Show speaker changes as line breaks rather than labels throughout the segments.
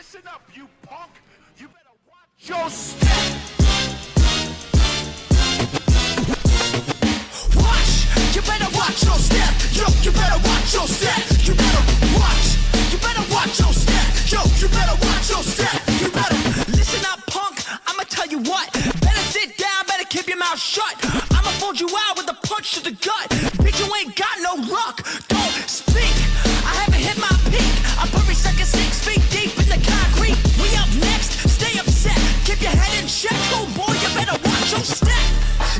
Listen up, you punk! You better watch your step!
Watch! You better watch your step! Yo, you better watch your step! You better watch! You better watch your step! Yo, you better watch your step! You better listen up, punk! I'ma tell you what! Better sit down, better keep your mouth shut! I'ma fold you out with a punch to the gut! Bitch, you ain't got no luck! Don't speak! I haven't hit my peak! I'm every second 6 feet deep in the concrete! We up next! Stay upset! Keep your head in check! Oh boy, you better watch your step!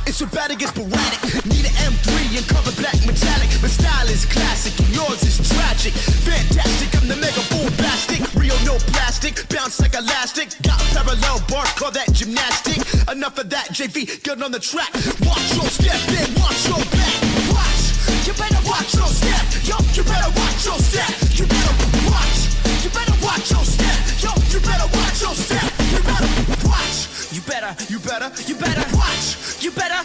It's about to get sporadic. Need an M3 and cover black metallic. My style is classic and yours is tragic. Fantastic, I'm the mega bombastic. Real, no plastic, bounce like elastic. Got parallel bars, call that gymnastic. Enough of that, JV, get on the track. Watch your step and watch your back. Watch, you better watch your step. Yo, you better watch your step. You better watch, you better watch your step. Yo, you better watch your step. You better watch. You better watch. You better watch. You better.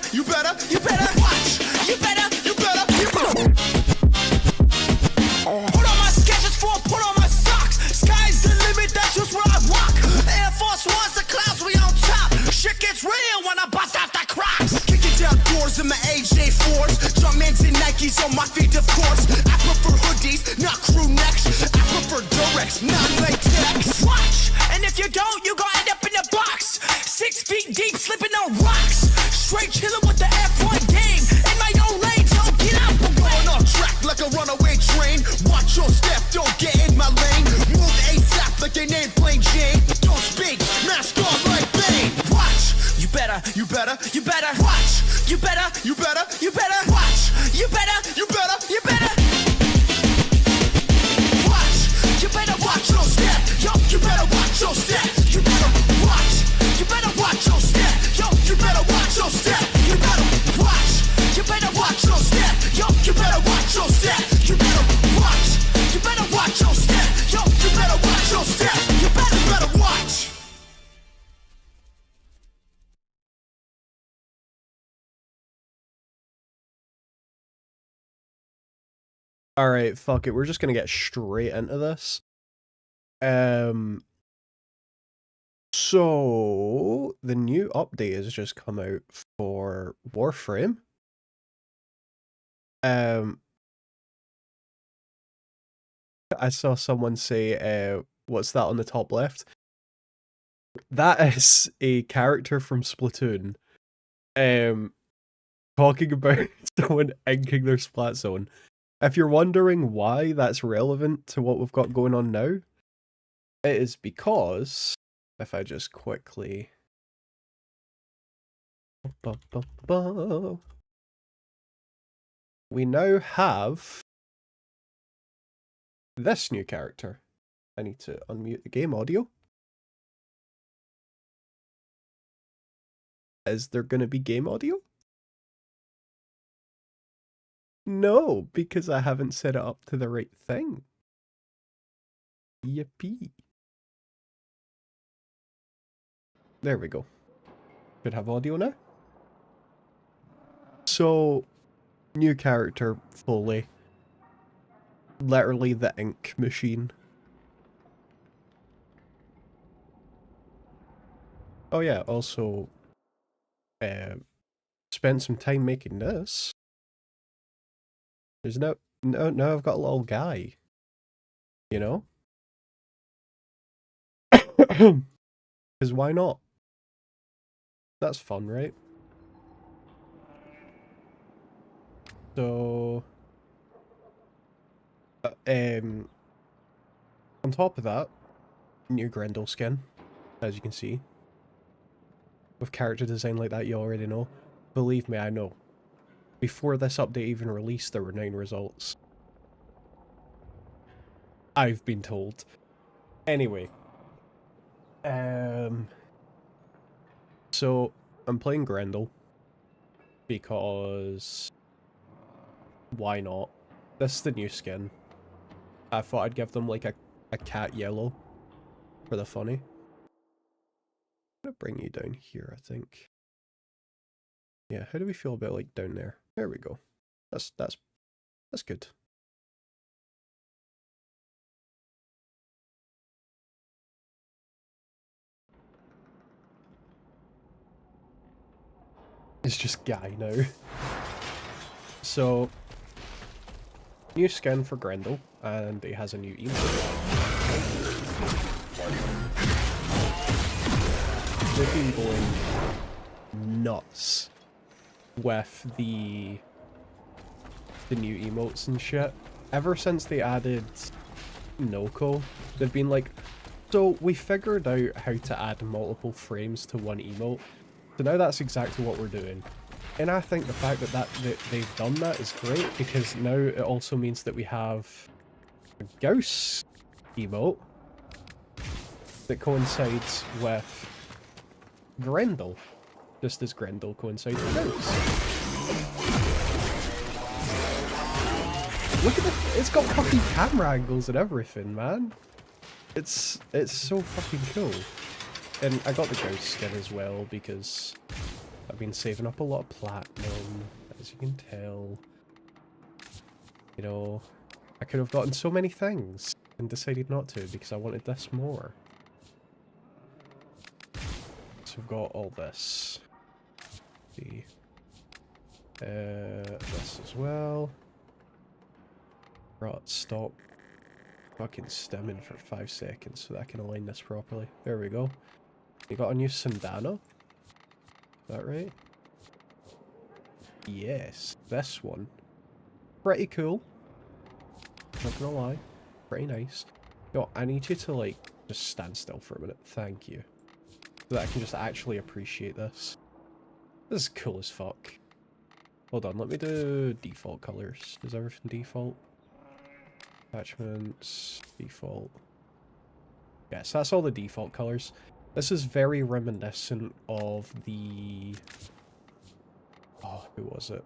Put on my sketches for put on my socks. Sky's the limit, that's just where I walk. Air Force One's the clouds, we on top. Shit gets real when I bust out the Crocs. Kicking down doors in my AJ4s. Jumpman's and Nikes on my feet, of course. I prefer hoodies, not crew necks. I prefer Durex, not latex. Watch, and if you don't, you gon' end up in the box. 6 feet deep, slipping on rocks. Straight chillin' with the F1 game. In my own lane, so get out the way. Going off track like a runaway train. Watch your step, don't get in my lane. Move ASAP like they named Plain Jane. Don't speak, mask on like Bane. Watch, you better watch. You better watch. You better watch. You better watch. You better watch your step. Yo, you better watch your step. You better watch. You better watch your step. Yo, you better watch your step. You better watch. You better watch your step. Yo, you better watch your step. You better watch. You better watch your step. Yo, you better watch your step. You better watch.
Alright, fuck it. We're just gonna get straight into this. So the new update has just come out for Warframe. I saw someone say, what's that on the top left? That is a character from Splatoon, talking about someone inking their splat zone. If you're wondering why that's relevant to what we've got going on now, it is because, if I just quickly... We now have this new character. I need to unmute the game audio. Is there going to be game audio? No, because I haven't set it up to the right thing. Yippee. There we go. Should have audio now. So, new character fully. Literally the ink machine. Oh yeah, also spent some time making this. There's now I've got a little guy. You know? Because why not? That's fun, right? So on top of that, new Grendel skin, as you can see. With character design like that, you already know. Believe me, I know. Before this update even released, there were 9 results. I've been told. Anyway. So, I'm playing Grendel. Because... why not? This is the new skin. I thought I'd give them like a cat yellow. For the funny. I'm gonna bring you down here, I think. Yeah, how do we feel about like down there? There we go. That's good. is just Guy now. So, new skin for Grendel, and he has a new emote. They've been going nuts with the new emotes and shit. Ever since they added Noko, they've been like, so we figured out how to add multiple frames to one emote, so now that's exactly what we're doing. And I think the fact that they've done that is great, because now it also means that we have a Gauss emote that coincides with Grendel, just as Grendel coincides with Gauss. Look at it, it's got fucking camera angles and everything, man. It's so fucking cool. And I got the Ghost skin as well because I've been saving up a lot of platinum, as you can tell. You know, I could have gotten so many things and decided not to because I wanted this more. So we've got all this. This as well. Right, stop fucking stimming for 5 seconds so that I can align this properly. There we go. You got a new Sandana? Is that right? Yes, this one. Pretty cool. Not gonna lie. Pretty nice. Yo, I need you to, like, just stand still for a minute. Thank you. So that I can just actually appreciate this. This is cool as fuck. Hold on, let me do default colors. Is everything default? Attachments, default. Yes, that's all the default colors. This is very reminiscent of the... Oh, who was it?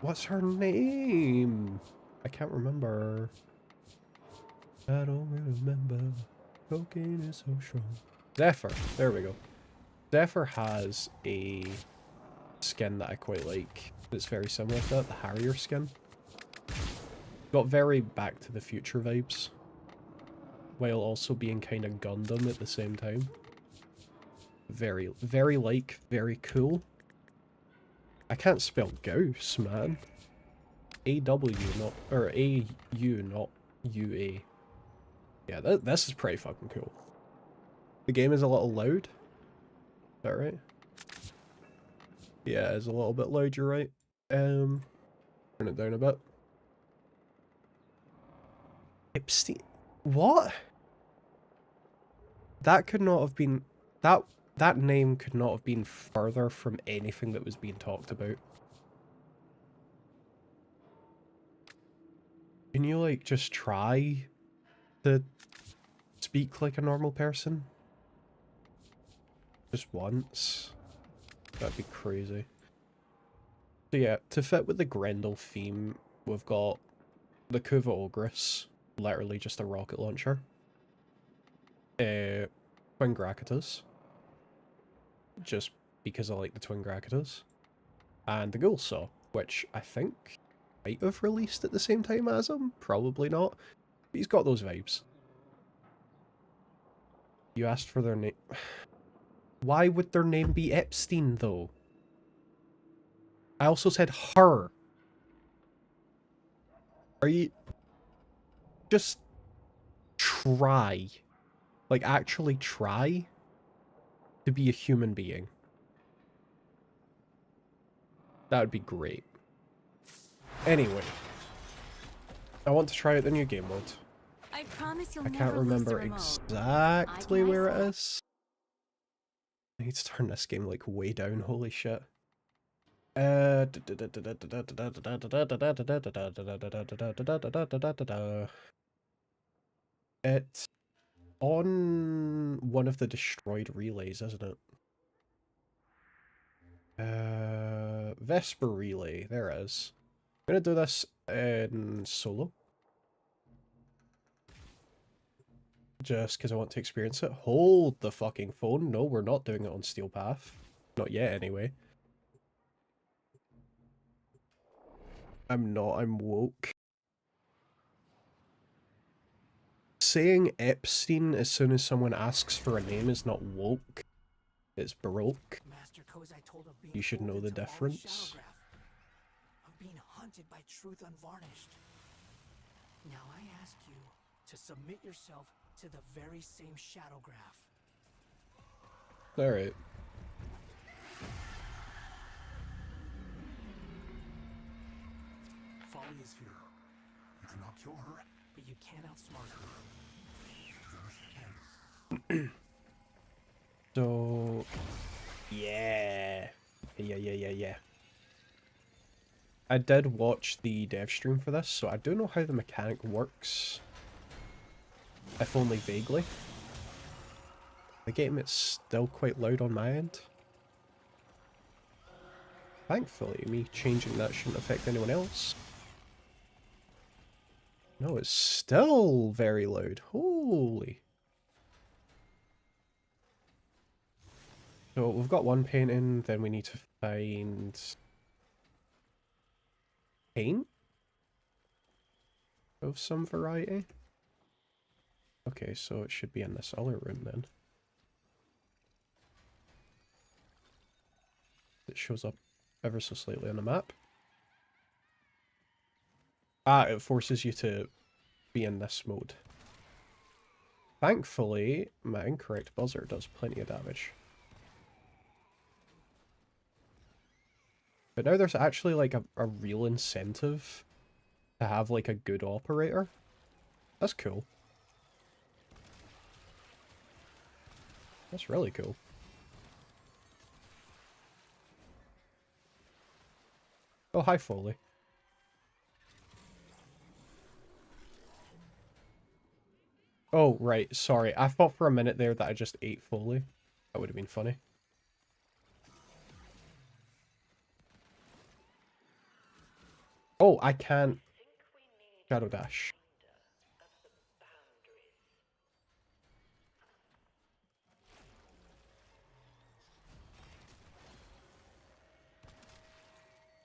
What's her name? I can't remember. I don't remember. Cocaine is so strong. Zephyr. There we go. Zephyr has a skin that I quite like. It's very similar to that, the Harrier skin. Got very Back to the Future vibes, while also being kind of Gundam at the same time. Very, very very cool. I can't spell Gauss, man. A-W, not, or A-U, not U-A. Yeah, this is pretty fucking cool. The game is a little loud. Is that right? Yeah, it's a little bit loud, you're right. Turn it down a bit. Epstein. What? That could not have been... That name could not have been further from anything that was being talked about. Can you, like, just try to speak like a normal person? Just once? That'd be crazy. So yeah, to fit with the Grendel theme, we've got the KUVA Ogress. Literally just a rocket launcher. Twin Gracchitas. Just because I like the Twin Gracchitas. And the GHOULSAW, which I think might have released at the same time as him. Probably not. But he's got those vibes. You asked for their name. Why would their name be Epstein, though? I also said her. Are you... Just try. Like, actually try to be a human being. That would be great. Anyway. I want to try out the new game mode.
I promise you'll
I
never
can't
lose the
remember
remote.
exactly
I
where it
myself-
is. I need to turn this game, like, way down. Holy shit. It's on one of the destroyed relays, isn't it? Vesper relay. There it is. I'm gonna do this in solo. Just because I want to experience it. Hold the fucking phone. No, we're not doing it on Steel Path. Not yet, anyway. I'm not. I'm woke. Saying Epstein as soon as someone asks for a name is not woke. It's broke.
Master Kozai told of being
You should know
pulled
the
into all
difference.
Shadowgraph, of being hunted by truth unvarnished. Now I ask you to submit yourself to the very same Shadowgraph.
Alright.
Folly is here. You cannot kill her.
But you can't outsmart her.
So, yeah. Yeah. I did watch the dev stream for this, so I do know how the mechanic works. If only vaguely. The game is still quite loud on my end. Thankfully, me changing that shouldn't affect anyone else. No, it's still very loud. Holy. So we've got one painting, then we need to find paint of some variety. Okay, so it should be in this other room then. It shows up ever so slightly on the map. Ah, it forces you to be in this mode. Thankfully, my incorrect buzzer does plenty of damage. But now there's actually like a real incentive to have like a good operator. That's cool. That's really cool. Oh, hi Foley. Oh, right, sorry. I thought for a minute there that I just ate Foley. That would have been funny. Oh, I can't Shadow Dash.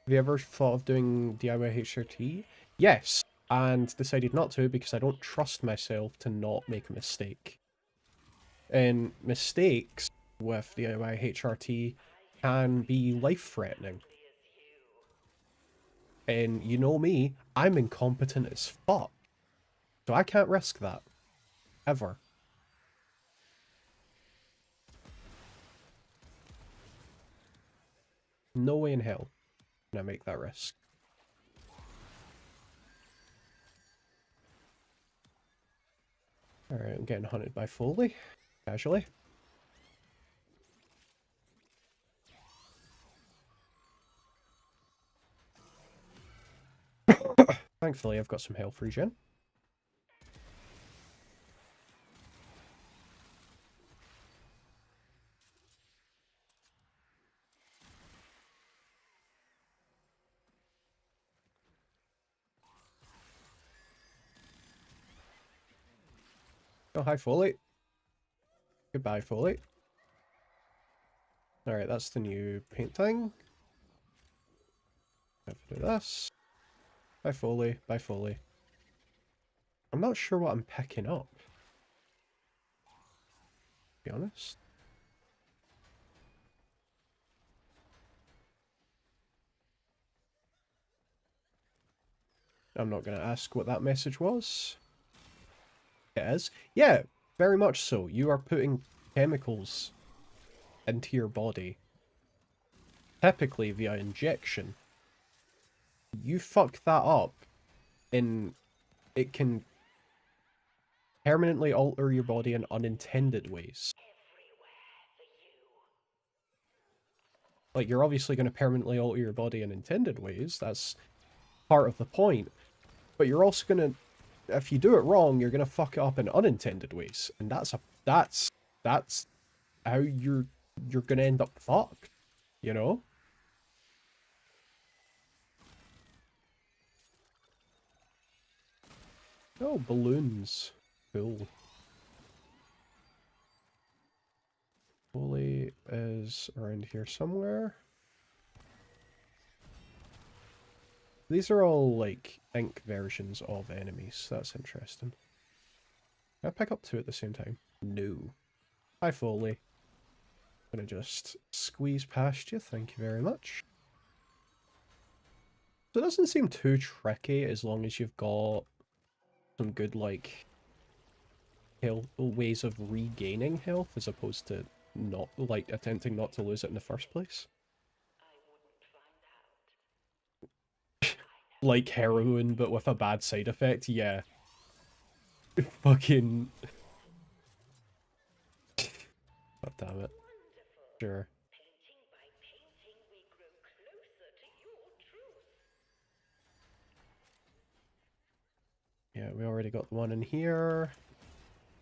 Have you ever thought of doing DIY HRT? Yes, and decided not to because I don't trust myself to not make a mistake. And mistakes with DIY HRT can be life-threatening. And you know me, I'm incompetent as fuck. So I can't risk that. Ever. No way in hell can I make that risk. Alright, I'm getting hunted by Foley. Casually. Thankfully, I've got some health regen. Oh, hi, Foley. Goodbye, Foley. Alright, that's the new paint thing. Have to do this. Bye, Foley. Bye, Foley. I'm not sure what I'm picking up. To be honest. I'm not going to ask what that message was. It is. Yeah, very much so. You are putting chemicals into your body. Typically via injection. You fuck that up, and it can permanently alter your body in unintended ways. Like, you're obviously going to permanently alter your body in intended ways. That's part of the point. But you're also going to, if you do it wrong, you're going to fuck it up in unintended ways. And that's how you're going to end up fucked, you know? Oh, balloons. Cool. Foley is around here somewhere. These are all, like, ink versions of enemies. That's interesting. Can I pick up two at the same time? No. Hi, Foley. Gonna just squeeze past you, thank you very much. So it doesn't seem too tricky as long as you've got some good, like, health ways of regaining health as opposed to not, like, attempting not to lose it in the first place. Like heroin, but with a bad side effect, yeah. Fucking... God damn it. Sure. Yeah, we already got one in here.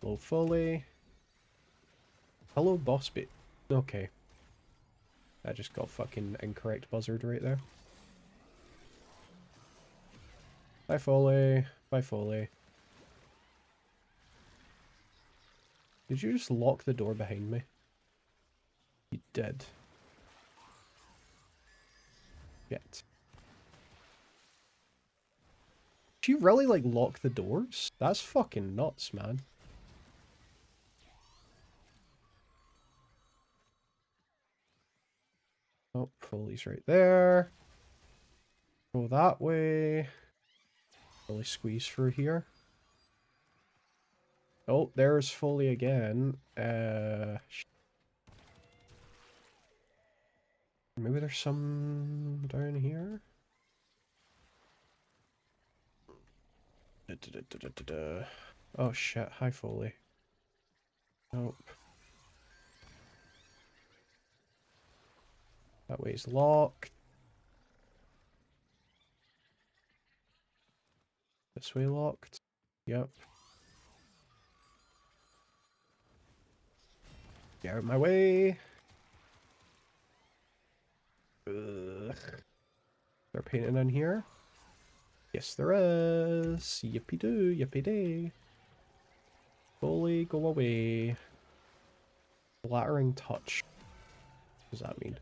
Low fully. Hello, boss bit. Okay. I just got fucking incorrect buzzard right there. Bye, Foley. Bye, Foley. Did you just lock the door behind me? You did. Shit. Did you really, like, lock the doors? That's fucking nuts, man. Oh, Foley's right there. Go that way. Really squeeze through here. Oh, there's Foley again. Maybe there's some down here? Oh shit, hi Foley. Nope. That way's locked. This way locked. Yep. Get out of my way. Ugh. They're painting in here? Yes, there is. Yippee doo, yippee day. Foley, go away. Flattering touch. What does that mean?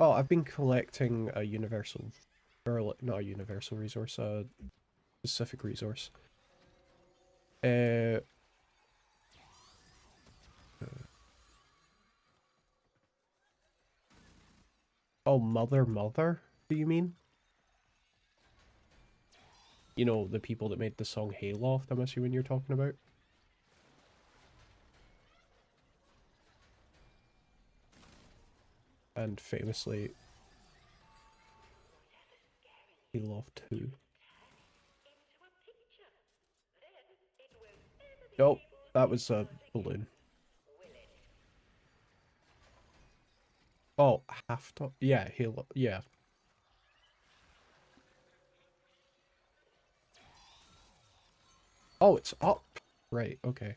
Oh, I've been collecting a universal, or not a universal resource, a specific resource. Oh, Mother, do you mean? You know, the people that made the song Hayloft, I'm assuming you're talking about? And famously, Hayloft 2. Nope, that was a balloon. Oh, half top? Yeah, Halo, yeah. Oh, it's up. Right, okay.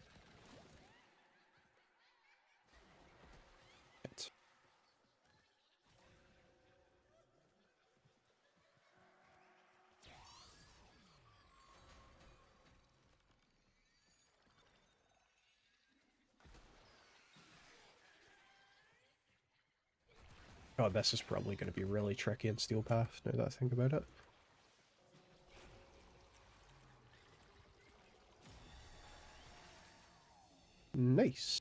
God, this is probably going to be really tricky in Steel Path, now that I think about it. Nice.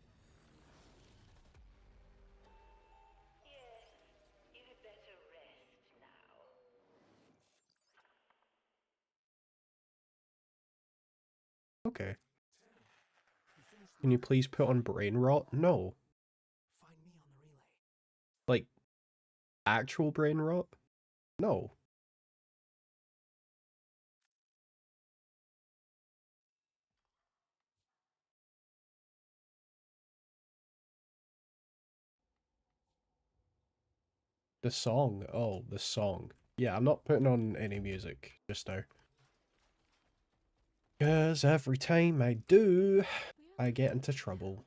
Okay. Can you please put on brain rot? No. Like, actual brain rot? No. The song. Oh, the song. Yeah, I'm not putting on any music just now. Because every time I do, I get into trouble.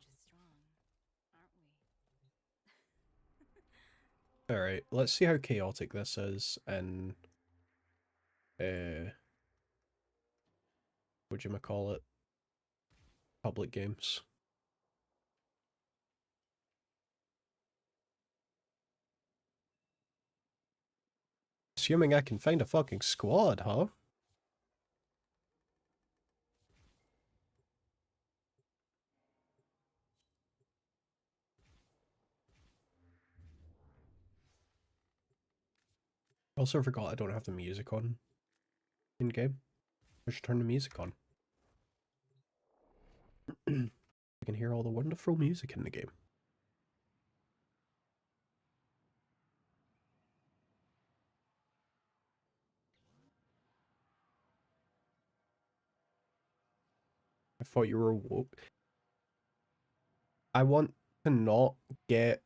Alright, let's see how chaotic this is in... whatchamacallit? Public games. assuming I can find a fucking squad, huh? Also forgot I don't have the music on in game. I should turn the music on. I can hear all the wonderful music in the game. I thought you were woke. I want to not get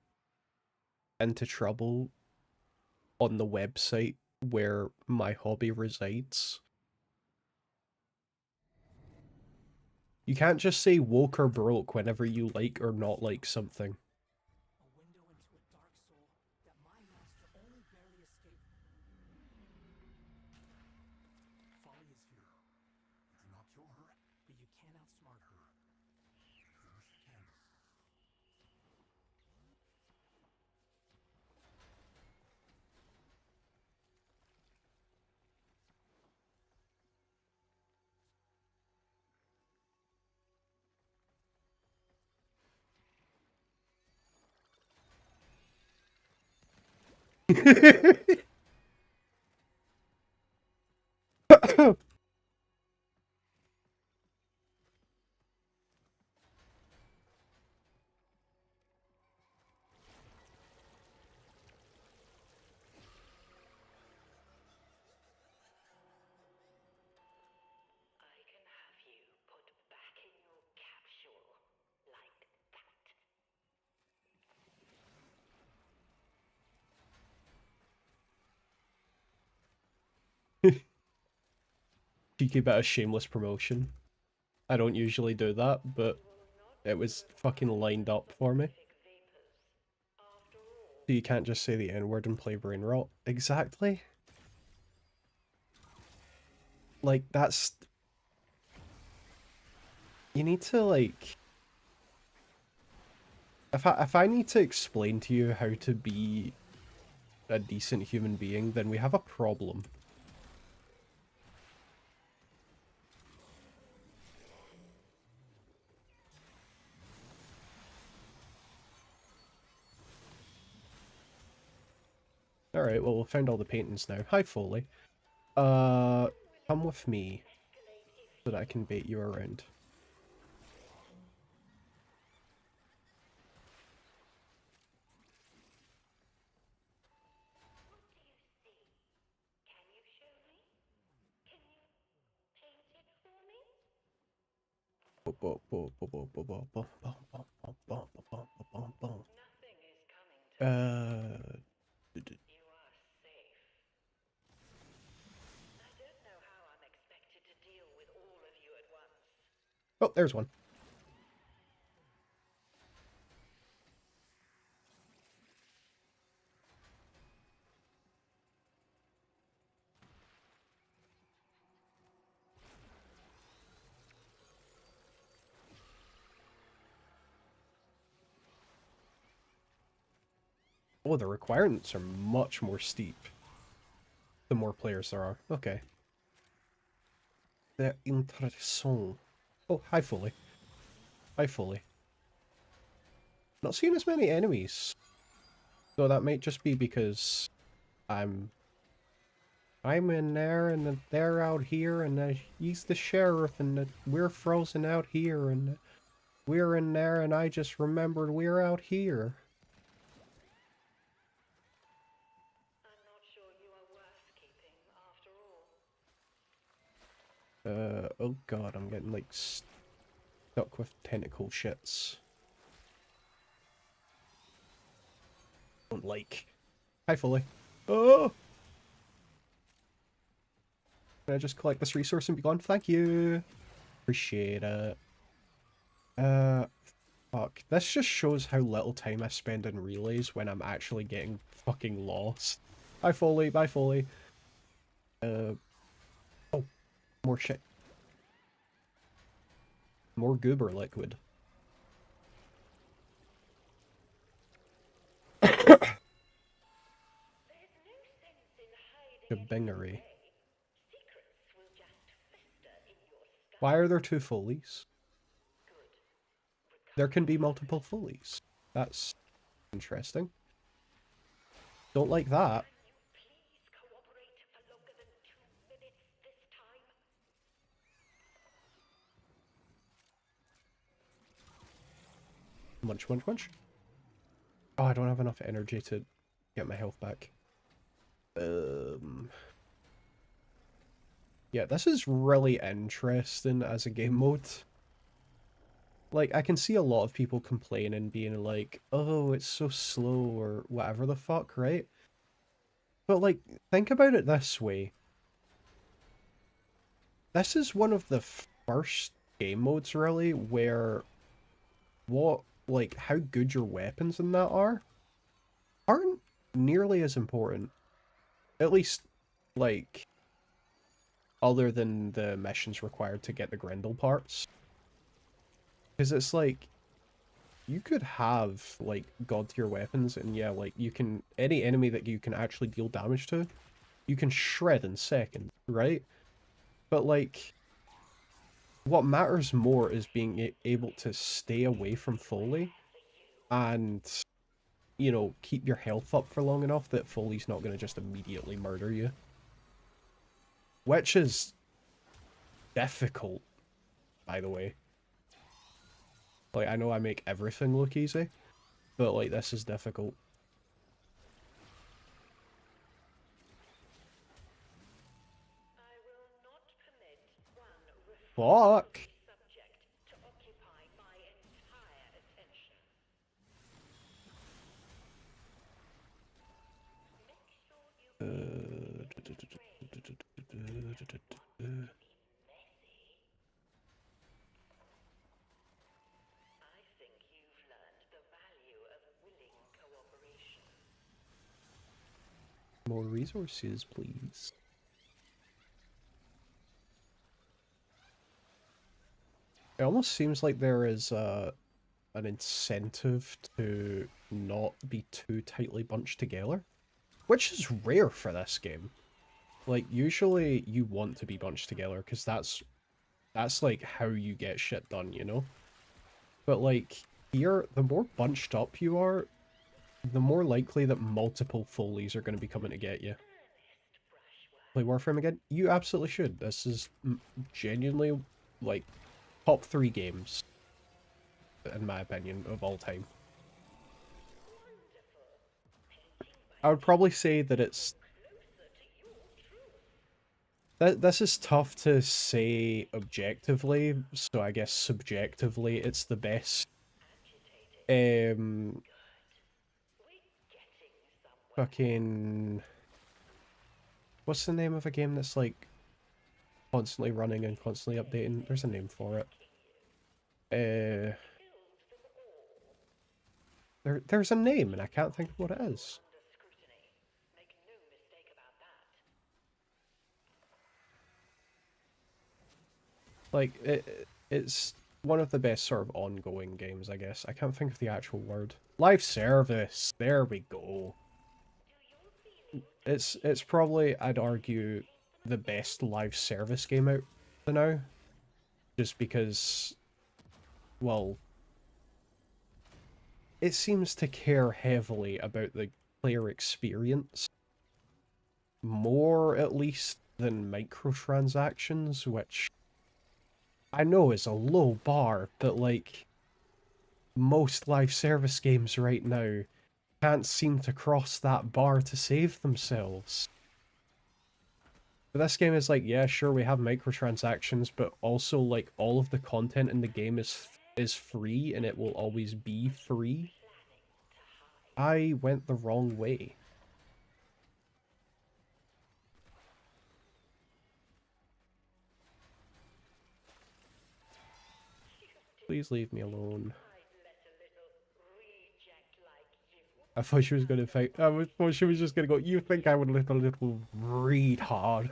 into trouble on the website where my hobby resides. You can't just say woke or broke whenever you like or not like something.
A window into a dark soul that my master only barely escaped. Folly is here. You do not kill her, but you can outsmart her. Finish the candle.
I can have you put back in your capsule like that.
Cheeky bit of shameless promotion. I don't usually do that, but it was fucking lined up for me. So you can't just say the N-word and play brain rot. Exactly. Like, that's... You need to, like... If I need to explain to you how to be a decent human being, then we have a problem. Alright, well, we'll find all the paintings now. Hi, Foley. Come with me so that I can bait you around.
Can you show me? Can you paint it for me? Nothing is coming to you are safe. I don't know how I'm expected to deal with all of you at once.
Oh, there's one. Oh, the requirements are much more steep the more players there are. Okay. They're interessant. Oh, hi, Foley. Hi, Foley. Not seeing as many enemies. So that might just be because I'm in there, and then they're out here, and he's the sheriff, and we're frozen out here, and we're in there, and I just remembered we're out here.
I'm not sure you are worth keeping after all.
Oh god, I'm getting, like, stuck with tentacle shits. Don't like. Hi, Foley. Oh! Can I just collect this resource and be gone? Thank you! Appreciate it. Fuck. This just shows how little time I spend in relays when I'm actually getting fucking lost. Bye, Foley. Bye, Foley. Oh. More shit. More goober liquid.
There's no sense in hiding
Bingery. Why are there two Foleys? There can be multiple Foleys. That's interesting. Don't like that. Munch, munch, munch. Oh, I don't have enough energy to get my health back. Yeah, this is really interesting as a game mode. Like, I can see a lot of people complaining, being like, oh, it's so slow, or whatever the fuck, right? But, like, think about it this way. This is one of the first game modes, really, where how good your weapons and that aren't nearly as important. At least, like, other than the missions required to get the Grendel parts. Because it's like, you could have, like, god tier weapons, and yeah, like, you can, any enemy that you can actually deal damage to, you can shred in seconds, right? But, like, what matters more is being able to stay away from Foley and, you know, keep your health up for long enough that Foley's not going to just immediately murder you. Which is difficult, by the way. Like, I know I make everything look easy, but, like, this is difficult. Fuck! More resources, please. It almost seems like there is an incentive to not be too tightly bunched together, which is rare for this game. Like, usually you want to be bunched together because that's like how you get shit done, you know? But like here, the more bunched up you are, the more likely that multiple Foleys are going to be coming to get you. Play Warframe again? You absolutely should. This is genuinely, like, top 3 games, in my opinion, of all time. I would probably say that it's... This is tough to say objectively, so I guess subjectively it's the best. Fucking... What's the name of a game that's, like, constantly running and constantly updating? There's a name for it. There's a name, and I can't think of what it is. Like, it's one of the best sort of ongoing games, I guess. I can't think of the actual word. Live service! There we go. It's probably, I'd argue, the best live service game out now. Just because, well, it seems to care heavily about the player experience. More, at least, than microtransactions, which I know is a low bar, but, like, most live service games right now can't seem to cross that bar to save themselves. But this game is like, yeah, sure, we have microtransactions, but also, like, all of the content in the game is free, and it will always be free. I went the wrong way. Please leave me alone. I thought she was going to fight. I thought she was just going to go, you think I would let a little retard.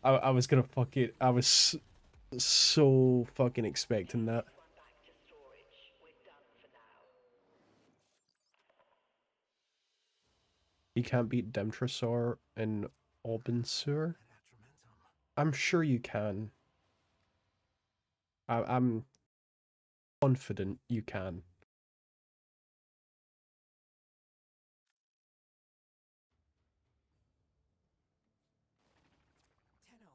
I was going to fuck it. I was so fucking expecting that. You can't beat Demtrasaur in Obensewer? I'm sure you can. I'm confident you can.
Tenno,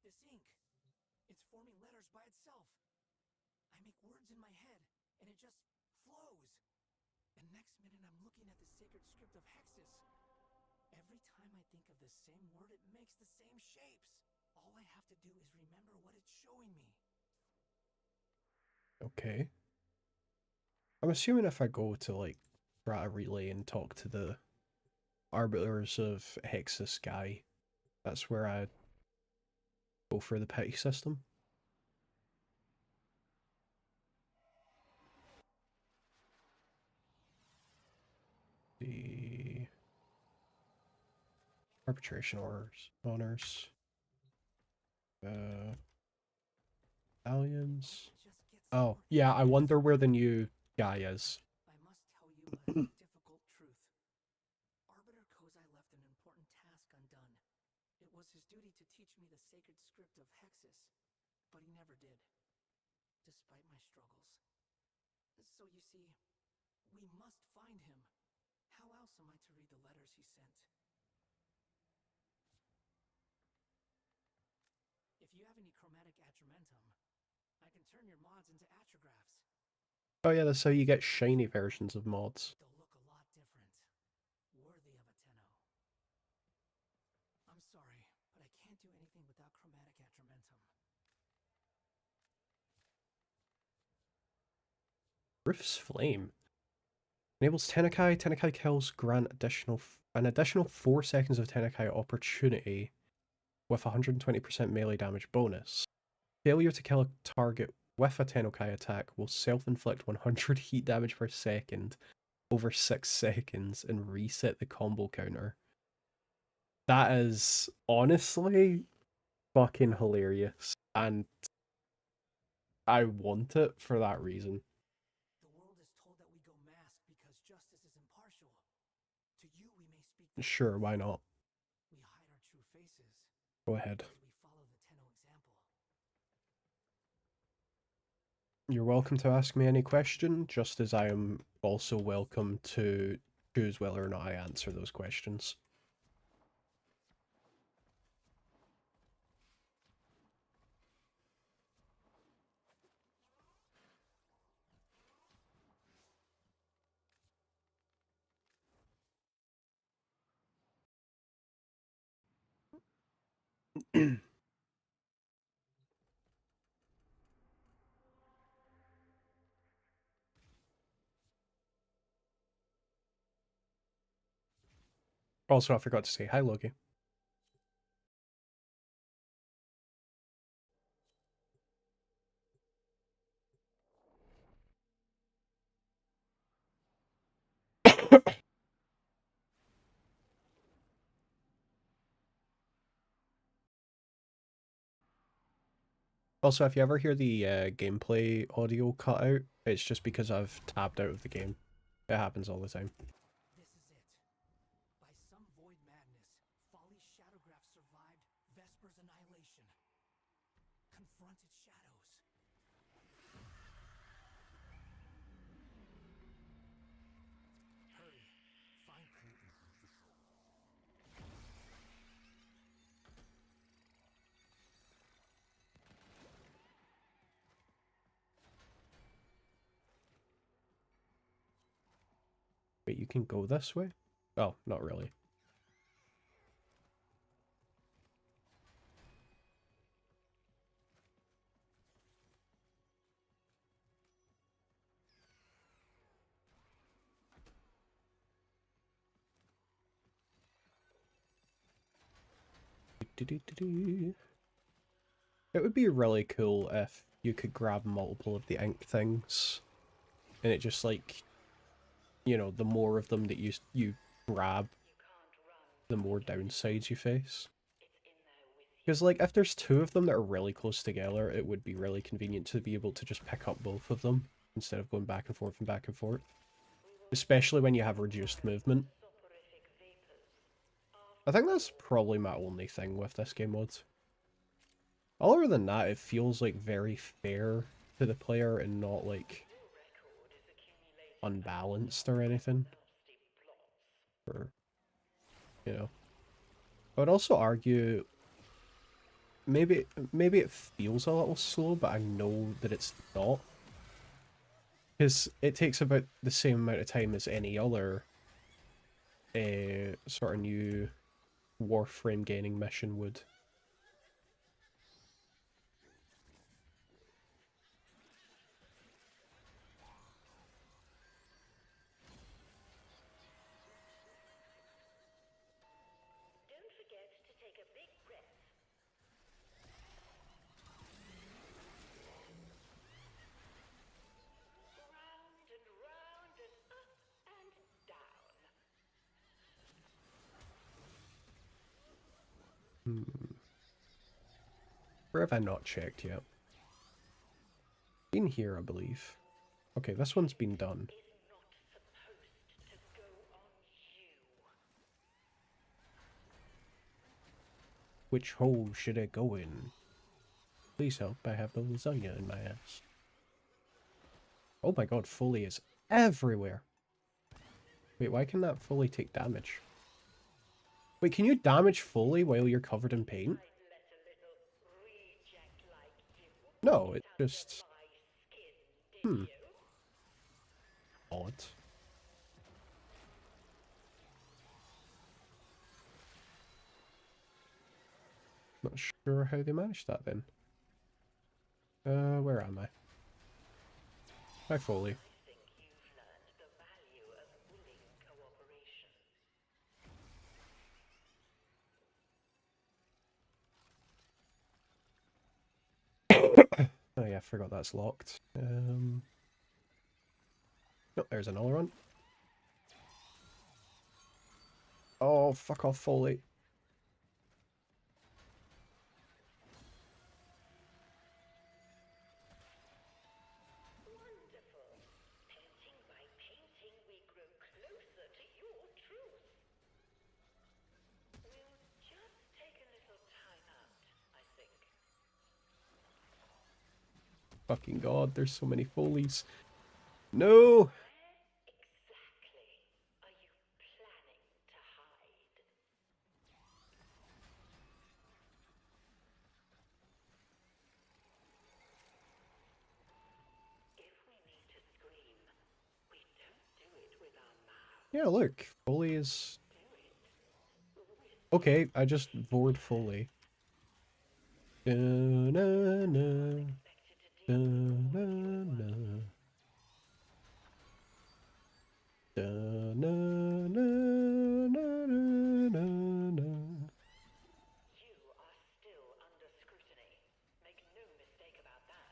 this ink. It's forming letters by itself. I make words in my head, and it just flows. And next minute I'm looking at the sacred script of Hexus. Every time I think of the same word, it makes the same shapes. All I have to do is remember what it's showing me.
Okay. I'm assuming if I go to, like, Strata Relay and talk to the Arbiters of Hexus guy, that's where I go for the Pati system. The arbitration honors. Aliens. Oh, yeah, I wonder where the new guy is.
I must tell you a difficult truth. Arbiter Kozai left an important task undone. It was his duty to teach me the sacred script of Hexus, but he never did, despite my struggles. So you see, we must find him. How else am I to read the letters he sent? If you have any chromatic atramentum, I can turn your mods into atrographs.
Oh yeah, that's how you get shiny versions of mods.
They'll look a lot different. Worthy of a Tenno. I'm sorry, but I can't do anything without chromatic atramentum.
Roof's Flame. Enables Tenakai kills grant an additional 4 seconds of Tenakai opportunity with 120% melee damage bonus. Failure to kill a target with a Tenakai attack will self-inflict 100 heat damage per second over 6 seconds and reset the combo counter. That is honestly fucking hilarious, and I want it for that reason.
The world is told that we go masked because justice is impartial. To you we may speak the
Sure,
truth.
why not?
We hide our true faces.
Go ahead.
As we follow the Tenno example.
You're welcome to ask me any question, just as I am also welcome to choose whether or not I answer those questions. Also, I forgot to say hi, Loki. Also, if you ever hear the gameplay audio cut out, it's just because I've tabbed out of the game. It happens all the time.
This is it. By some void madness, Folly's Shadowgraph survived Vesper's annihilation. Confront its shadows. Hurry. Find
Wait, you can go this way? Oh, not really. It would be really cool if you could grab multiple of the ink things, and it just, like, you know, the more of them that you grab, the more downsides you face. Because, like, if there's 2 of them that are really close together, it would be really convenient to be able to just pick up both of them instead of going back and forth and back and forth. Especially when you have reduced movement. I think that's probably my only thing with this game mode. Other than that, it feels like very fair to the player and not like unbalanced or anything. Or, you know. I would also argue maybe it feels a little slow, but I know that it's not. Because it takes about the same amount of time as any other sort of new Warframe gaining mission would.
Don't forget to take a big breath. Round and round and up and down.
Where have I not checked yet? Been here, I believe. Okay, this one's been done.
Is not supposed to go on you.
Which hole should I go in? Please help, I have the lasagna in my ass. Oh my god, Foley is everywhere. Wait, why can that Foley take damage? Wait, can you damage Foley while you're covered in paint?
Let a little reject like you
No, it
under
just...
my skin, did
Hmm.
you?
Odd. Not sure how they managed that then. Where am I? Hi, Foley.
I think you've learned the value of willing cooperation.
Oh yeah, I forgot that's locked. Oh, there's another one. Oh, fuck off, Foley.
Wonderful. Painting by painting, we grow closer to your truth. We'll just take a little time out, I think.
Fucking god, there's so many Foleys. No!
Where exactly are you planning to hide? If we need to scream, we don't do it with our mouths.
Yeah, look, Foley is...
Do it with
Okay, I just vored Foley. Da-na-na,
expected to do
da-na-na, da-na-na-na-na-na.
You are still under scrutiny. Make no mistake about that.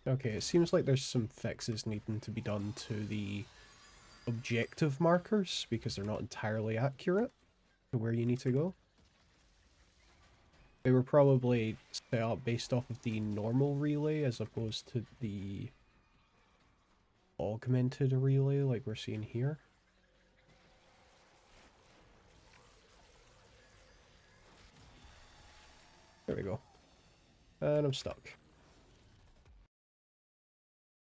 Okay, it seems like there's some fixes needing to be done to the objective markers because they're not entirely accurate to where you need to go. They were probably set up based off of the normal relay as opposed to the augmented relay like we're seeing here. There we go. And I'm stuck.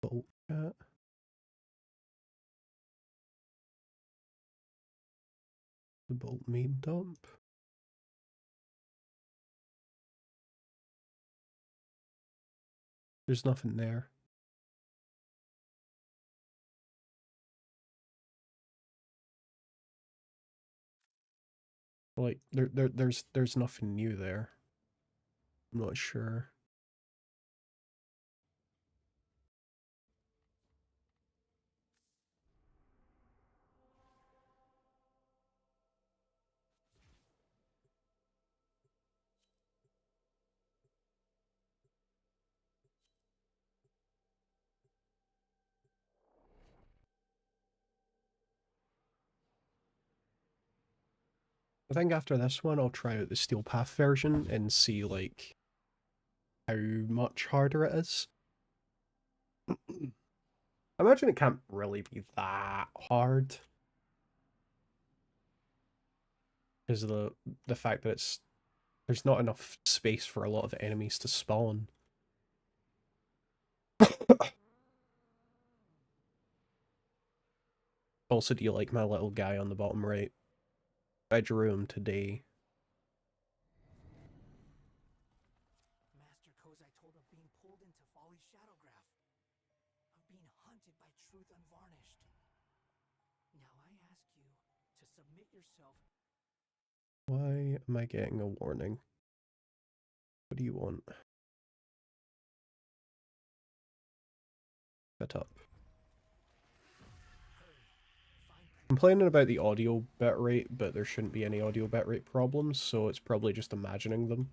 Bolt cat. The bolt main dump. There's nothing there. Like there's nothing new there. I'm not sure. I think after this one, I'll try out the Steel Path version and see, like, how much harder it is. I imagine it can't really be that hard. Because of the fact that there's not enough space for a lot of enemies to spawn. Also, do you like my little guy on the bottom right? I drew him today.
Master Kozai told of being pulled into Folly's shadow graph, of being hunted by truth unvarnished. Now I ask you to submit yourself.
Why am I getting a warning? What do you want? Shut up. Complaining about the audio bitrate, but there shouldn't be any audio bitrate problems, so it's probably just imagining them.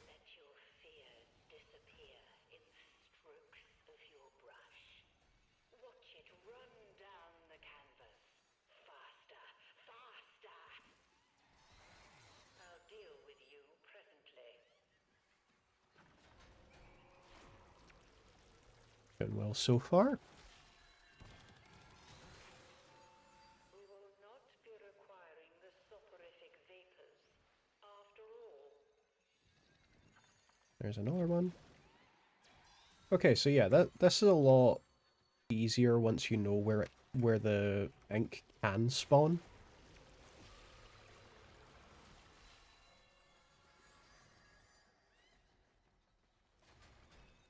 Let your fear disappear in strokes of your brush. Watch it run down the canvas. Faster, faster! I'll deal with you presently.
Going well so far.
We will not be requiring the soporific vapors, after all.
There's another one. Okay, so yeah, this is a lot easier once you know where the ink can spawn.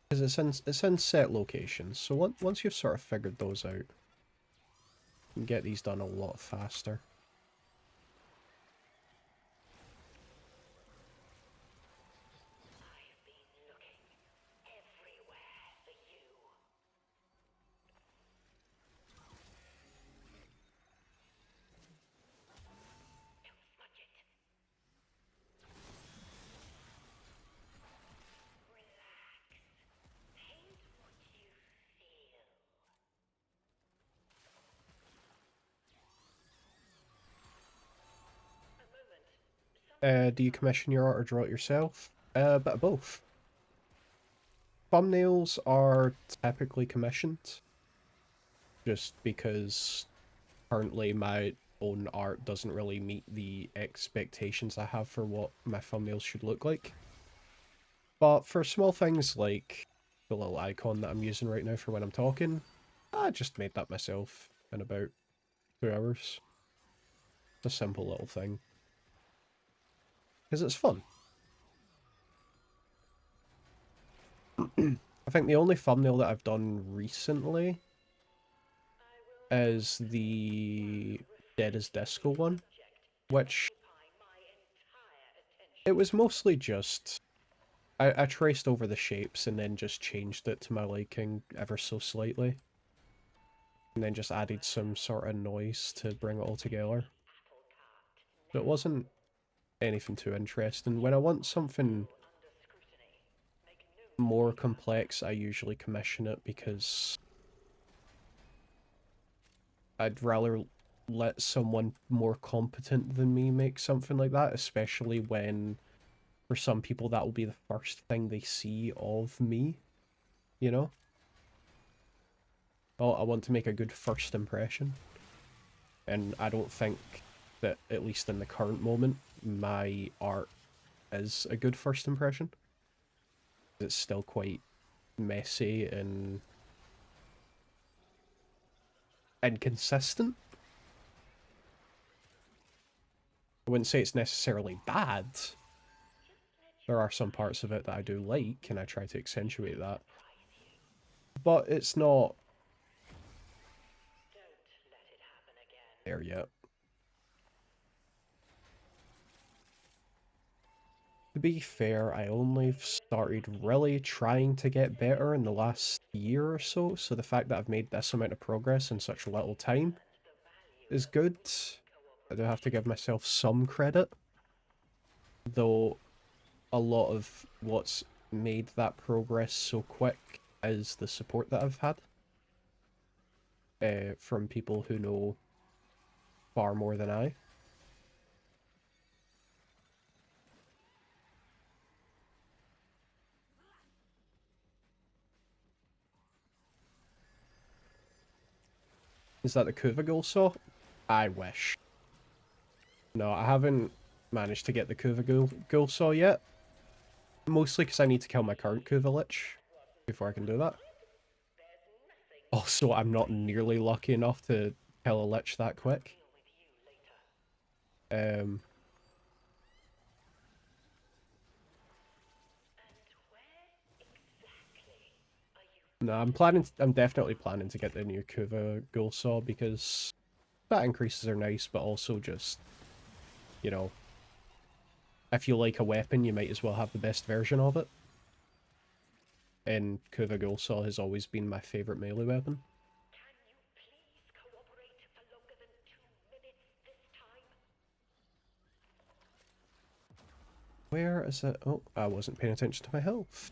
Because it's in set locations, so once you've sort of figured those out, you can get these done a lot faster.
I've been looking everywhere for you. Don't smudge it. Relax. Paint what you feel. A moment.
Do you commission your art or draw it yourself? A bit of both. Thumbnails are typically commissioned, just because currently my own art doesn't really meet the expectations I have for what my thumbnails should look like. But for small things like the little icon that I'm using right now for when I'm talking, I just made that myself in about 2 hours. It's a simple little thing. Because it's fun. I think the only thumbnail that I've done recently is the Dead as Disco one, which it was mostly just I traced over the shapes and then just changed it to my liking ever so slightly, and then just added some sort of noise to bring it all together. So it wasn't anything too interesting. When I want something more complex, I usually commission it because I'd rather let someone more competent than me make something like that, especially when for some people that will be the first thing they see of me, you know? Well, I want to make a good first impression, and I don't think that, at least in the current moment, my art is a good first impression. It's still quite messy and inconsistent. I wouldn't say it's necessarily bad. There are some parts of it that I do like, and I try to accentuate that. But it's not there yet. To be fair, I only started really trying to get better in the last year or so, so the fact that I've made this amount of progress in such little time is good. I do have to give myself some credit, though a lot of what's made that progress so quick is the support that I've had from people who know far more than I. Is that the KUVA GHOULSAW? I wish. No, I haven't managed to get the KUVA GHOULSAW yet. Mostly because I need to kill my current KUVA Lich before I can do that. Also, I'm not nearly lucky enough to kill a Lich that quick. No, I'm definitely planning to get the new KUVA GHOULSAW because stat increases are nice, but also just, you know, if you like a weapon, you might as well have the best version of it. And KUVA GHOULSAW has always been my favourite melee weapon.
Can you please cooperate for longer than 2 minutes this time?
Where is it? Oh, I wasn't paying attention to my health.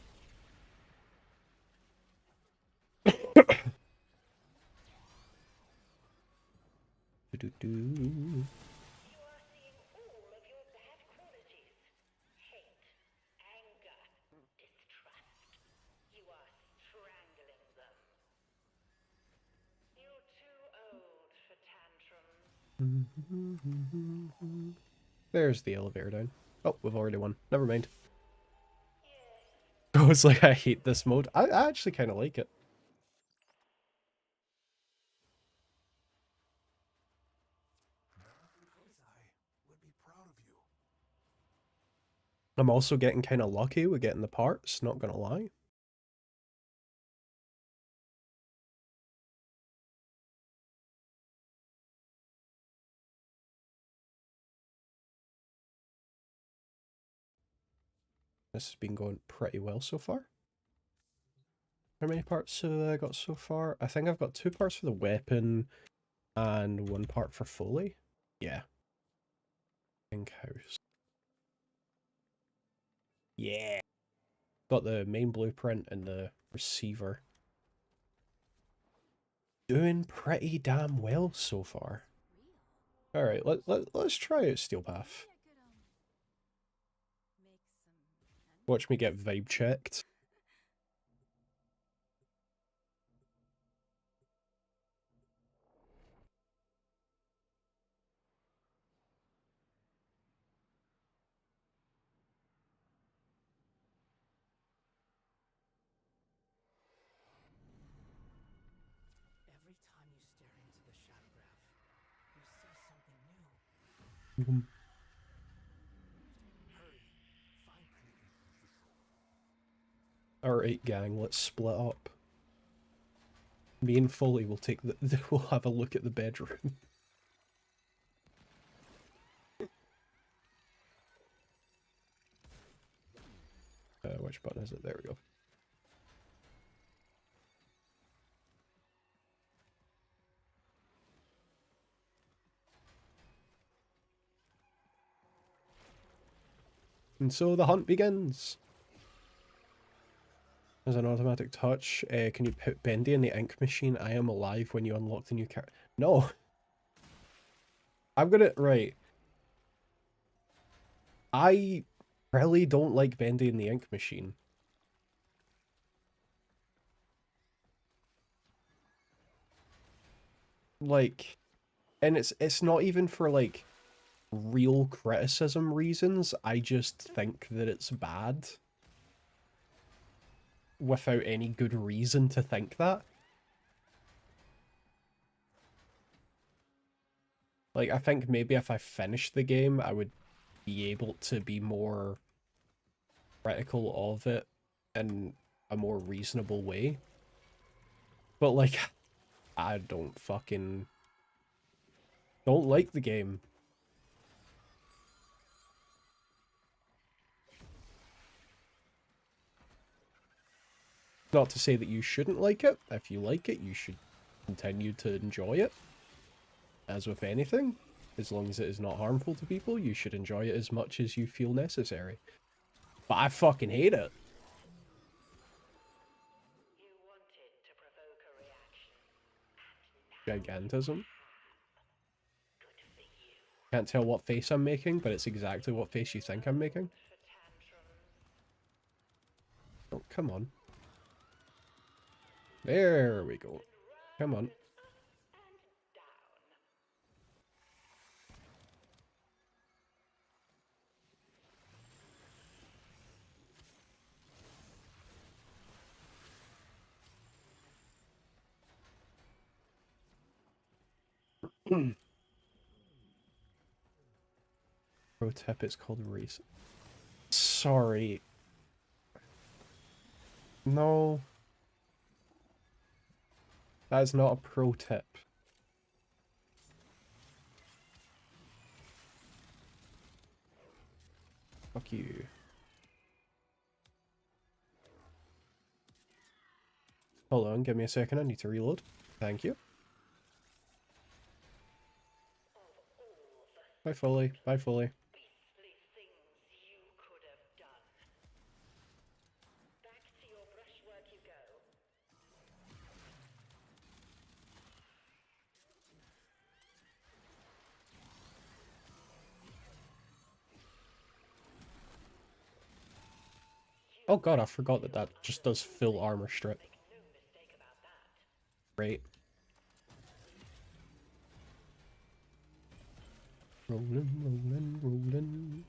Do-do-do.
You are seeing all of your bad qualities. Hate, anger, distrust. You are strangling them. You're too old for tantrums.
There's the elevator down. Oh, we've already won. Never mind. I was like, I hate this mode. I actually kind of like it. I'm also getting kind of lucky with getting the parts, not gonna lie. This has been going pretty well so far. How many parts have I got so far? I think I've got 2 parts for the weapon and 1 part for Foley. Yeah. Pink house. Yeah. Got the main blueprint and the receiver. Doing pretty damn well so far. Alright, let's try out Steel Path. Watch me get vibe checked.
Every time you stare into the shadow graph, you see something new. Hurry, find
Alright, gang, let's split up. Me and Foley will take the we'll have a look at the bedroom. Which button is it? There we go. And so the hunt begins. As an automatic touch, can you put Bendy in the ink machine? I am alive when you unlock the new character. No! I'm gonna... Right. I really don't like Bendy in the ink machine. Like... And it's not even for, like, real criticism reasons. I just think that it's bad. Without any good reason to think that. Like, I think maybe if I finished the game, I would be able to be more critical of it in a more reasonable way. But, like, I don't like the game. not to say that you shouldn't like it. If you like it, you should continue to enjoy it. As with anything, as long as it is not harmful to people, you should enjoy it as much as you feel necessary. But I fucking hate it.
You wanted to provoke a reaction.
Gigantism.
Good for you.
Can't tell what face I'm making, but it's exactly what face you think I'm making.
For tantrums.
Oh, come on. There we go. Come on.
And down.
Pro tip, it's called race. Sorry. No. That is not a pro tip. Fuck you. Hold on, give me a second, I need to reload. Thank you. Bye fully, bye fully.
Beastly things you could have done. Back to your brushwork you go.
Oh god, I forgot that that just does full armor strip.
Make no mistake about that.
Great. Rolling, rolling, rolling.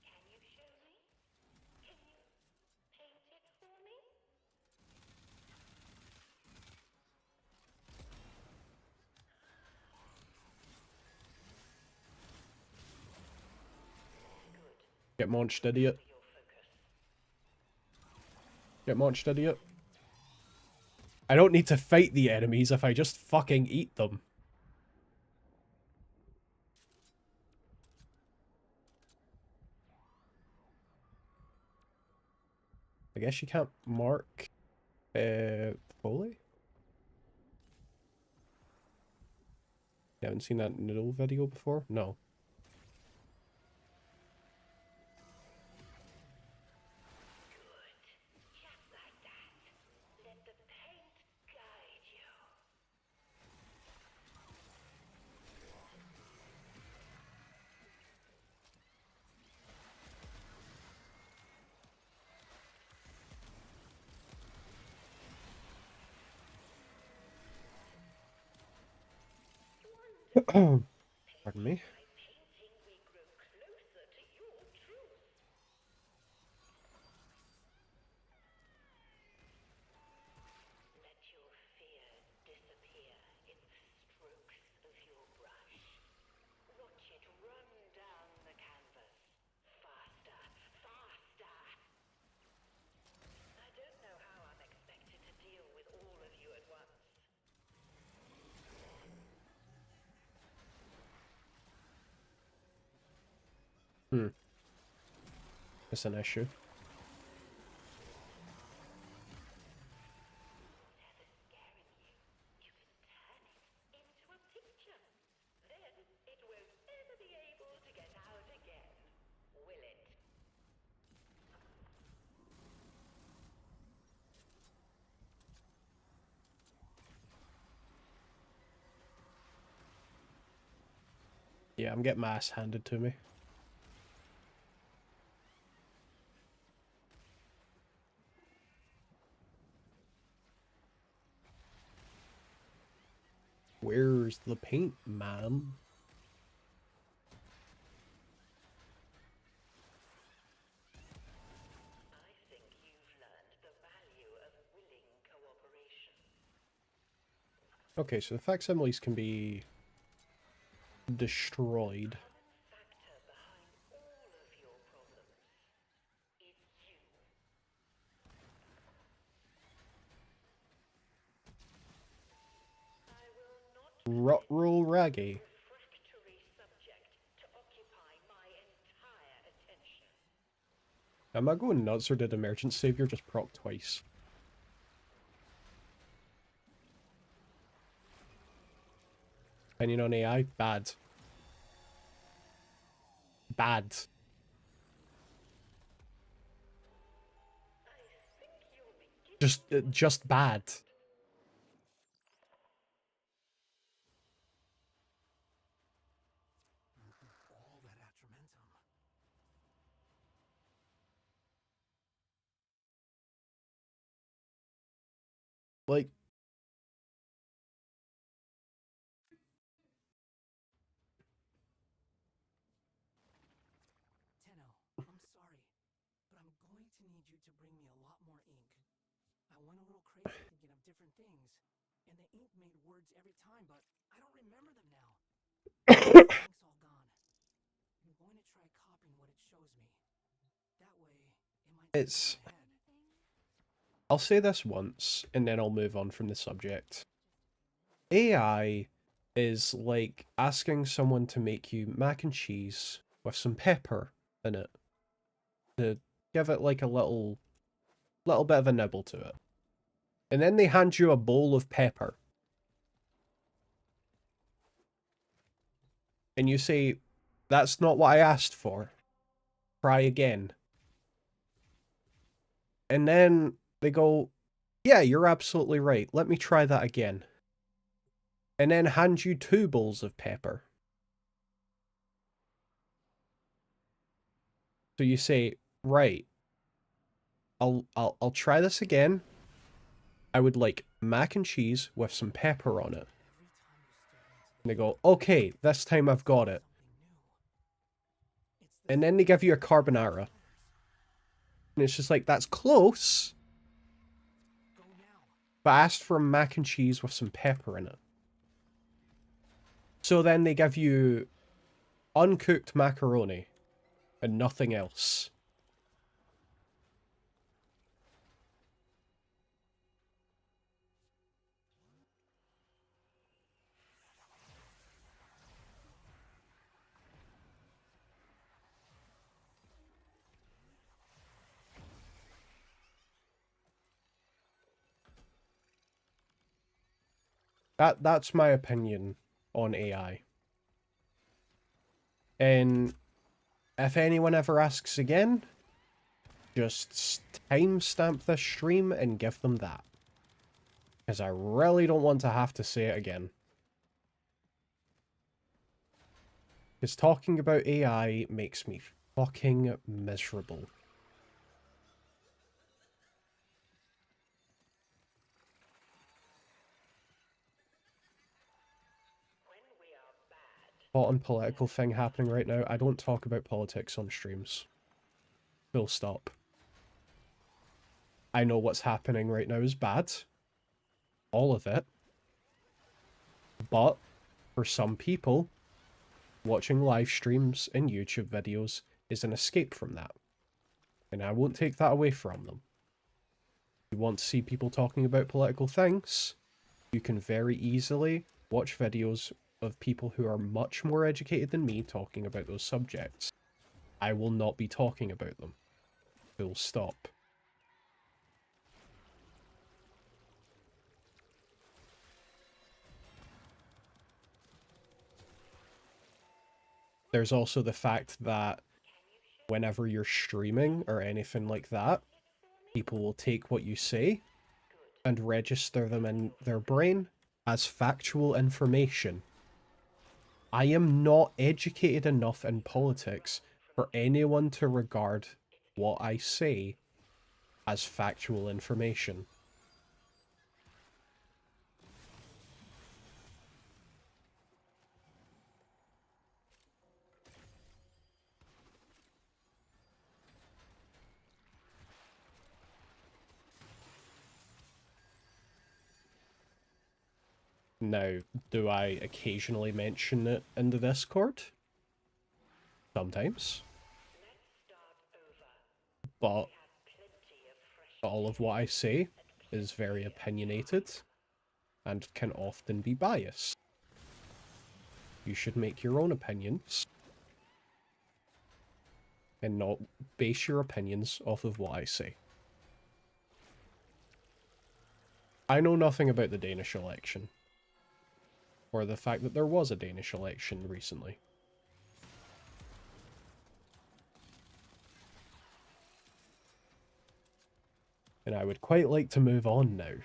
Can you show me? Can you paint it for me?
Get launched, idiot.
Your focus.
Get launched, idiot. I don't need to fight the enemies if I just fucking eat them. I guess you can't mark Foley? You haven't seen that noodle video before? No.
Just like that. Let the paint guide you.
Pardon me.
By painting, we grow closer to your truth. Let your fear disappear in strokes of your brush. Watch it run down the canvas. Faster, faster. I don't know how I'm expected to deal with all of you at once.
It's an issue.
Whatever's scaring you, you can turn it into a picture. Then it won't ever be able to get out again, will it?
Yeah, I'm getting my ass handed to me. Where's the paint, man?
I think you've learned the value of willing cooperation.
Okay, so the facsimiles can be destroyed.
Common factor behind all of your problems.
Shaggy.
refractory subject to occupy my entire attention.
Am I going nuts, or did Emergent Savior just proc twice? Opinion on AI? Bad. Bad. Just bad.
All that atramentum.
Like,
Tenno, I'm sorry, but I'm going to need you to bring me a lot more ink. I went a little crazy thinking of different things, and the ink made words every time, but I don't remember them now. The ink's all gone. I'm going to try copying what it shows me. That way, it might
it's...
stick in my head.
I'll say this once, and then I'll move on from the subject. AI is like asking someone to make you mac and cheese with some pepper in it. To give it like a little bit of a nibble to it. And then they hand you a bowl of pepper. And you say, that's not what I asked for. Try again. And then they go, yeah, you're absolutely right. Let me try that again. And then hand you 2 bowls of pepper. So you say, right, I'll try this again. I would like mac and cheese with some pepper on it. And they go, okay, this time I've got it. And then they give you a carbonara. And it's just like, that's close. But I asked for mac and cheese with some pepper in it. So then they give you uncooked macaroni and nothing else. That's my opinion on AI. And if anyone ever asks again, just timestamp this stream and give them that. Because I really don't want to have to say it again. Because talking about AI makes me fucking miserable. Hot and political thing happening right now. I don't talk about politics on streams. Full stop. I know what's happening right now is bad. All of it. But, for some people, watching live streams and YouTube videos is an escape from that. And I won't take that away from them. If you want to see people talking about political things, you can very easily watch videos of people who are much more educated than me talking about those subjects. I will not be talking about them. Full stop. There's also the fact that whenever you're streaming or anything like that, people will take what you say and register them in their brain as factual information. I am not educated enough in politics for anyone to regard what I say as factual information. Now, do I occasionally mention it in the Discord? Sometimes. But all of what I say is very opinionated and can often be biased. You should make your own opinions and not base your opinions off of what I say. I know nothing about the Danish election, or the fact that there was a Danish election recently. And I would quite like to move on now.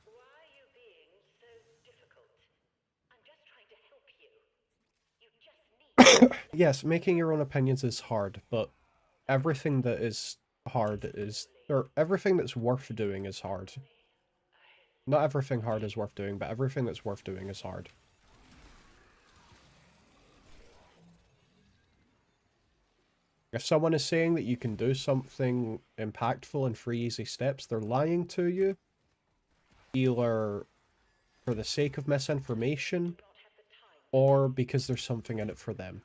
Why are you being so difficult? I'm just trying to help you. You just need
Yes, making your own opinions is hard, but everything that is hard is... or everything that's worth doing is hard. Not everything hard is worth doing, but everything that's worth doing is hard. If someone is saying that you can do something impactful in 3 easy steps, they're lying to you. Either for the sake of misinformation, or because there's something in it for them.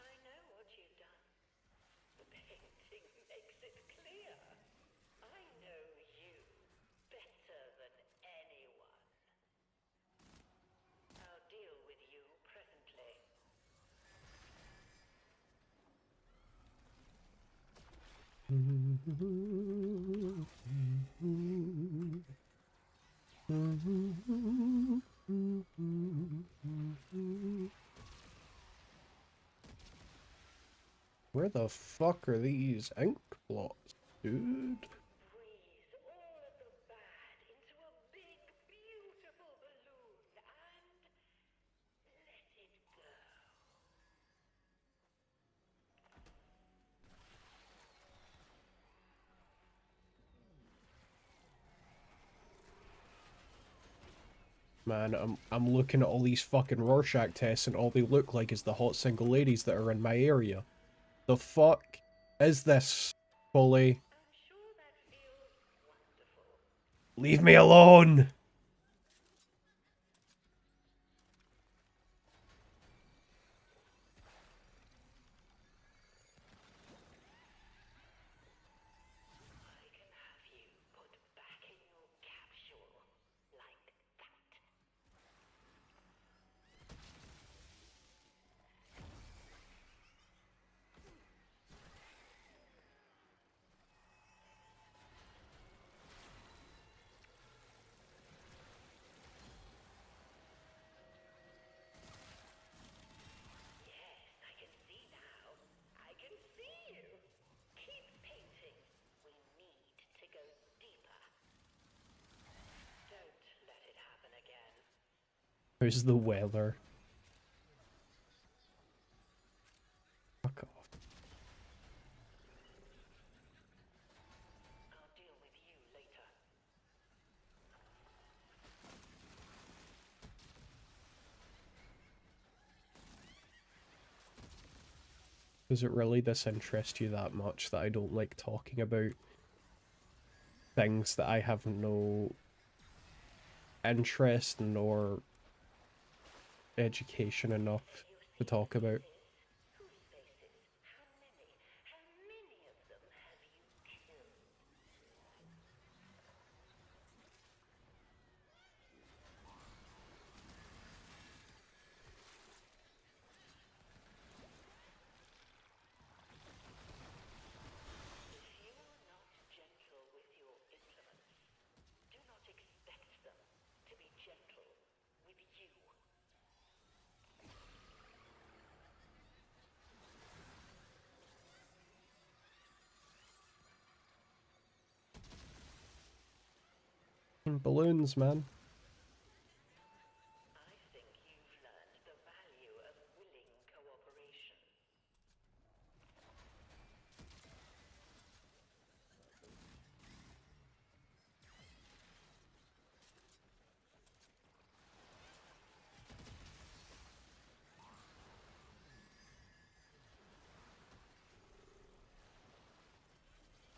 I know what you've done. The painting makes it clear. I know you better than anyone. I'll deal with you presently.
Where the fuck are these ink blots, dude?
Freeze all of the bad into a big, beautiful balloon and let it go.
Man, I'm looking at all these fucking Rorschach tests and all they look like is the hot single ladies that are in my area. The fuck is this, Foley?
I'm sure that feels wonderful.
Leave me alone!
I can have you put back in your capsule like that. Yes, I can see now. I can see you. Keep painting. We need to go deeper. Don't let it happen again.
How's the weather? Fuck off.
I'll deal with you later.
Does it really disinterest you that much that I don't like talking about things that I have no interest nor education enough to talk about?
Whose faces? How many? How many of them have you killed?
Balloons, man.
I think you've learned the value of willing cooperation.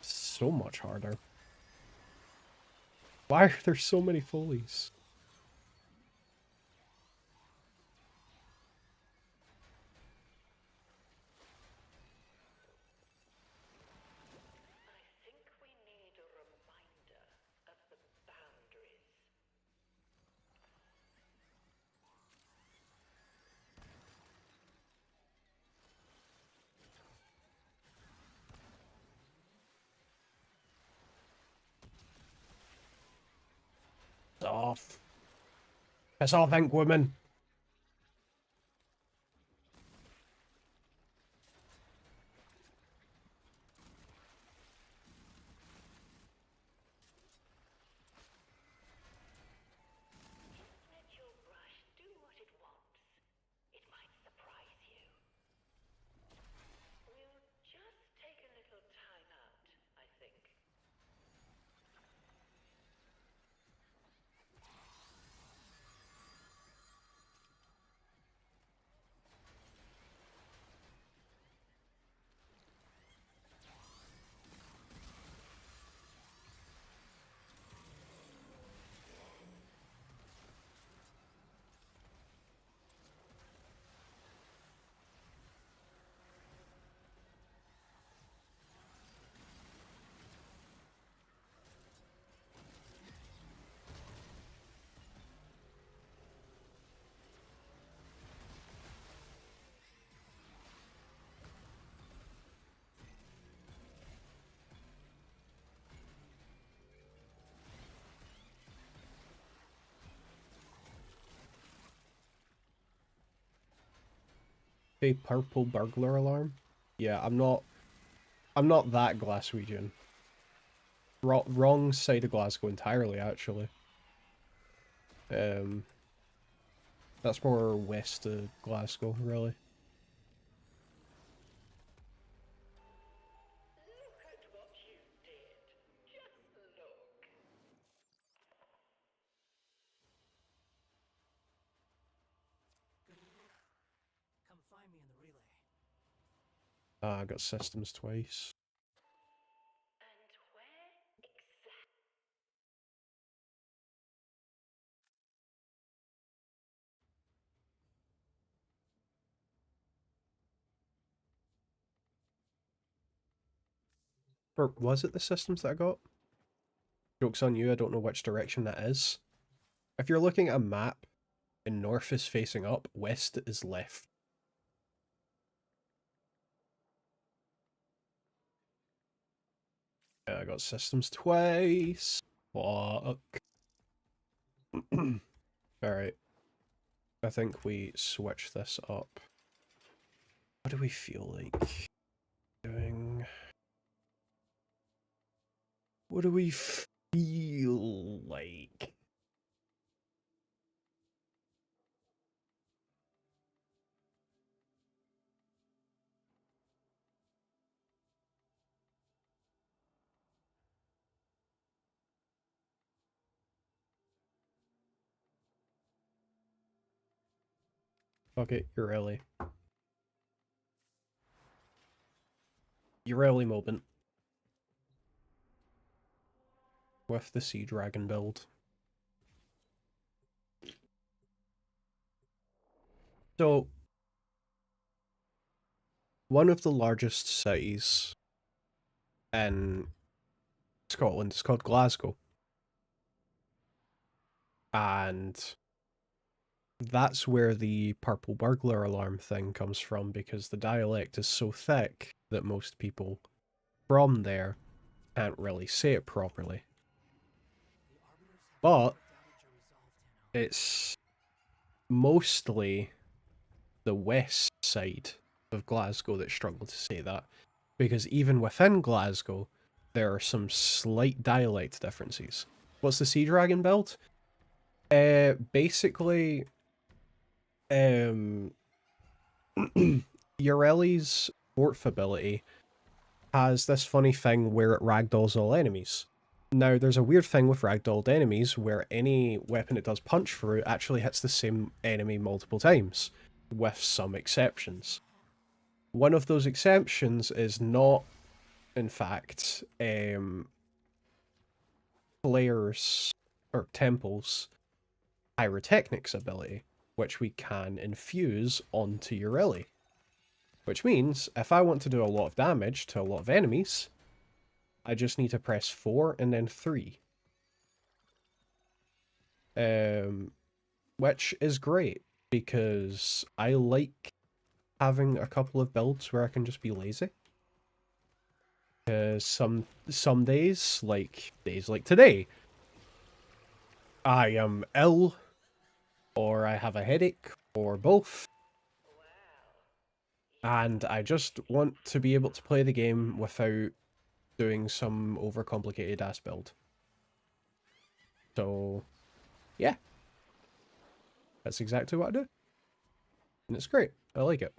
So much harder. Why are there so many Foleys?
I think we need a reminder of the boundaries.
Piss off. Piss off, Ink Woman.
Let your brush do what it wants. It might surprise you. We'll just take a little time out, I think.
A purple burglar alarm? Yeah, I'm not that Glaswegian. Wrong side of Glasgow entirely, actually. That's more west of Glasgow, really.
Look at what you did. Just look.
Come find me in the relay.
Ah, I got systems twice.
And where exactly?
Or was it the systems that I got? Joke's on you, I don't know which direction that is. If you're looking at a map, and north is facing up, west is left. Yeah, I got systems twice. Fuck. Alright. I think we switch this up. What do we feel like doing? What do we feel like? Fuck it, Ureli. Ureli moment. With the Sea Dragon build. So, one of the largest cities in Scotland is called Glasgow. And that's where the purple burglar alarm thing comes from, because the dialect is so thick that most people from there can't really say it properly. But it's mostly the west side of Glasgow that struggle to say that, because even within Glasgow, there are some slight dialect differences. What's the Sea Dragon build? Basically, Ureli's Morph ability has this funny thing where it ragdolls all enemies. Now, there's a weird thing with ragdolled enemies where any weapon it does punch through actually hits the same enemy multiple times, with some exceptions. One of those exceptions is not, in fact, Player's or Temple's Pyrotechnics ability, which we can infuse onto Ureli. Which means, if I want to do a lot of damage to a lot of enemies, I just need to press 4 and then 3. Which is great, because I like having a couple of builds where I can just be lazy. Because some days like today, I am ill, or I have a headache, or both. And I just want to be able to play the game without doing some overcomplicated ass build. So, yeah. That's exactly what I do. And it's great. I like it.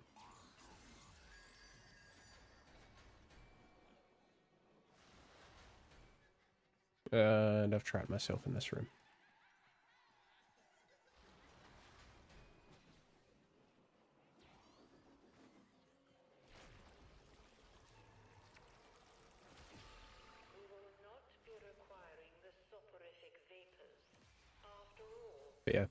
And I've trapped myself in this room. But yeah.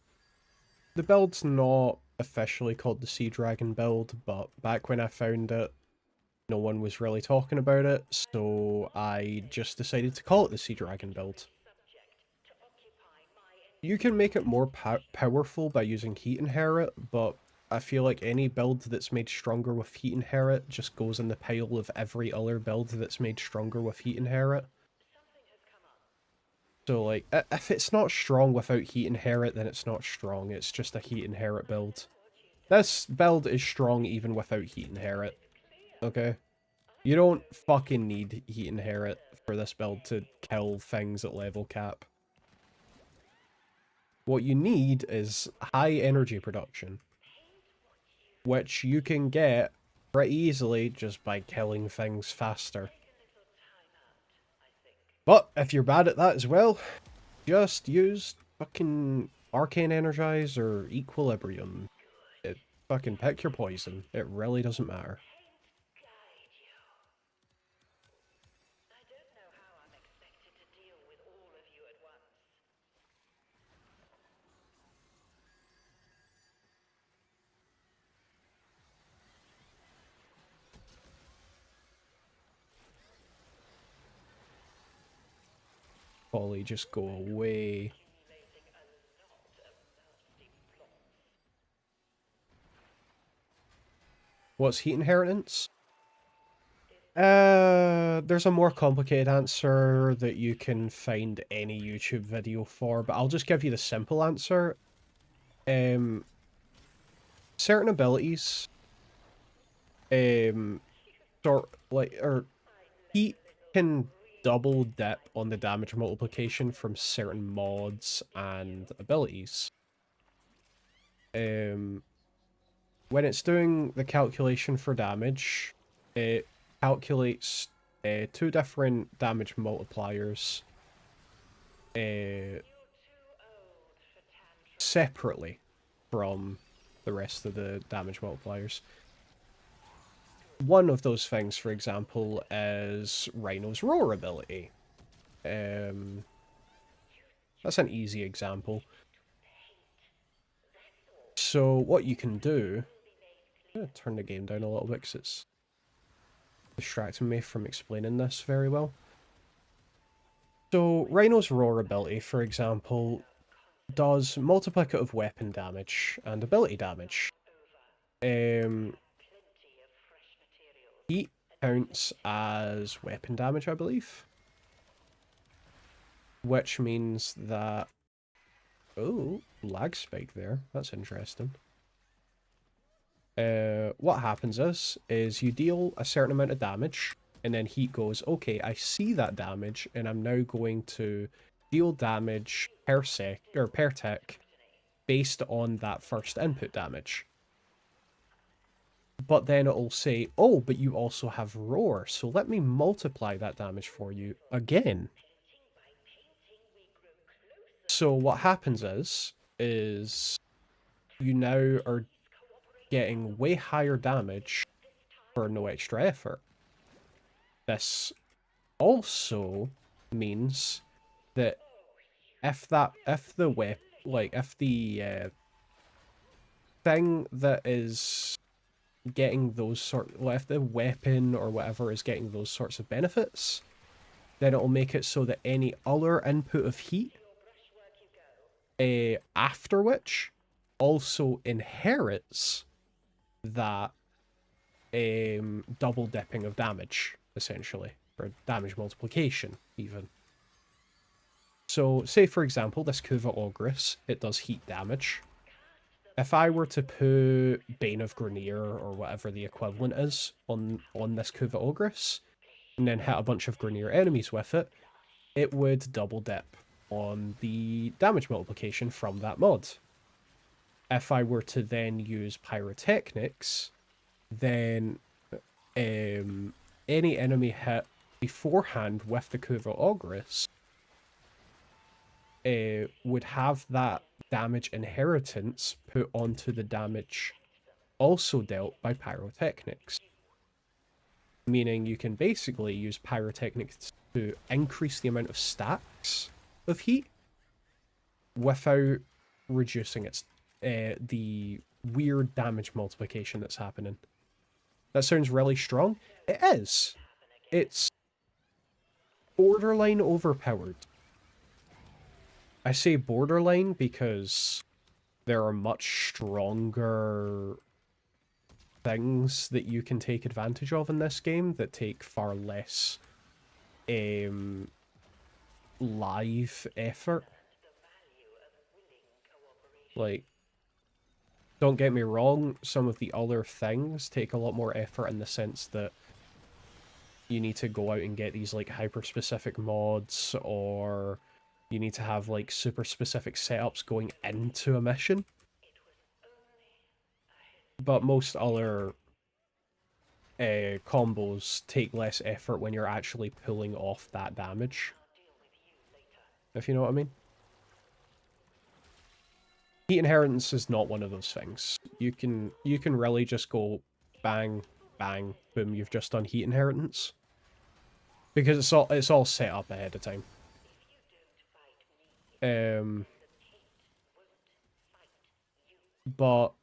The build's not officially called the Sea Dragon build, but back when I found it, no one was really talking about it, so I just decided to call it the Sea Dragon build. You can make it more powerful by using Heat Inherit, but I feel like any build that's made stronger with Heat Inherit just goes in the pile of every other build that's made stronger with Heat Inherit. So, like, if it's not strong without Heat Inherit, then it's not strong. It's just a Heat Inherit build. This build is strong even without Heat Inherit. Okay? You don't fucking need Heat Inherit for this build to kill things at level cap. What you need is high energy production, which you can get pretty easily just by killing things faster. But if you're bad at that as well, just use fucking Arcane Energize or Equilibrium. Fucking pick your poison. It really doesn't matter. Polly, just go away. What's Heat Inheritance? There's a more complicated answer that you can find any YouTube video for, but I'll just give you the simple answer. Certain abilities, heat can double dip on the damage multiplication from certain mods and abilities. When it's doing the calculation for damage, it calculates 2 different damage multipliers separately from the rest of the damage multipliers. One of those things, for example, is Rhino's Roar ability. That's an easy example. So what you can do... I'm going to turn the game down a little bit because it's distracting me from explaining this very well. So Rhino's Roar ability, for example, does multiplicative weapon damage and ability damage. Heat counts as weapon damage, I believe. Which means that... Oh, lag spike there. That's interesting. What happens is you deal a certain amount of damage, and then Heat goes, okay, I see that damage, and I'm now going to deal damage per sec or per tick based on that first input damage. But then it'll say, oh, but you also have roar, so let me multiply that damage for you again. So what happens is you now are getting way higher damage for no extra effort. This also means that if the thing that is getting those if the weapon or whatever is getting those sorts of benefits, then it'll make it so that any other input of heat after which also inherits that double dipping of damage, essentially, or damage multiplication even. So say for example this KUVA Ogress, it does heat damage. If I were to put Bane of Grenier or whatever the equivalent is on this KUVA Ogress, and then hit a bunch of Grenier enemies with it, it would double dip on the damage multiplication from that mod. If I were to then use Pyrotechnics, then any enemy hit beforehand with the KUVA Ogress would have that damage inheritance put onto the damage also dealt by Pyrotechnics. Meaning you can basically use Pyrotechnics to increase the amount of stacks of heat without reducing its the weird damage multiplication that's happening. That sounds really strong. It is. It's borderline overpowered. I say borderline because there are much stronger things that you can take advantage of in this game that take far less live effort. Like, don't get me wrong, some of the other things take a lot more effort in the sense that you need to go out and get these like hyper-specific mods, or you need to have like super specific setups going into a mission. But most other combos take less effort when you're actually pulling off that damage. If you know what I mean. Heat inheritance is not one of those things. You can really just go bang, bang, boom, you've just done heat inheritance. Because it's all set up ahead of time. But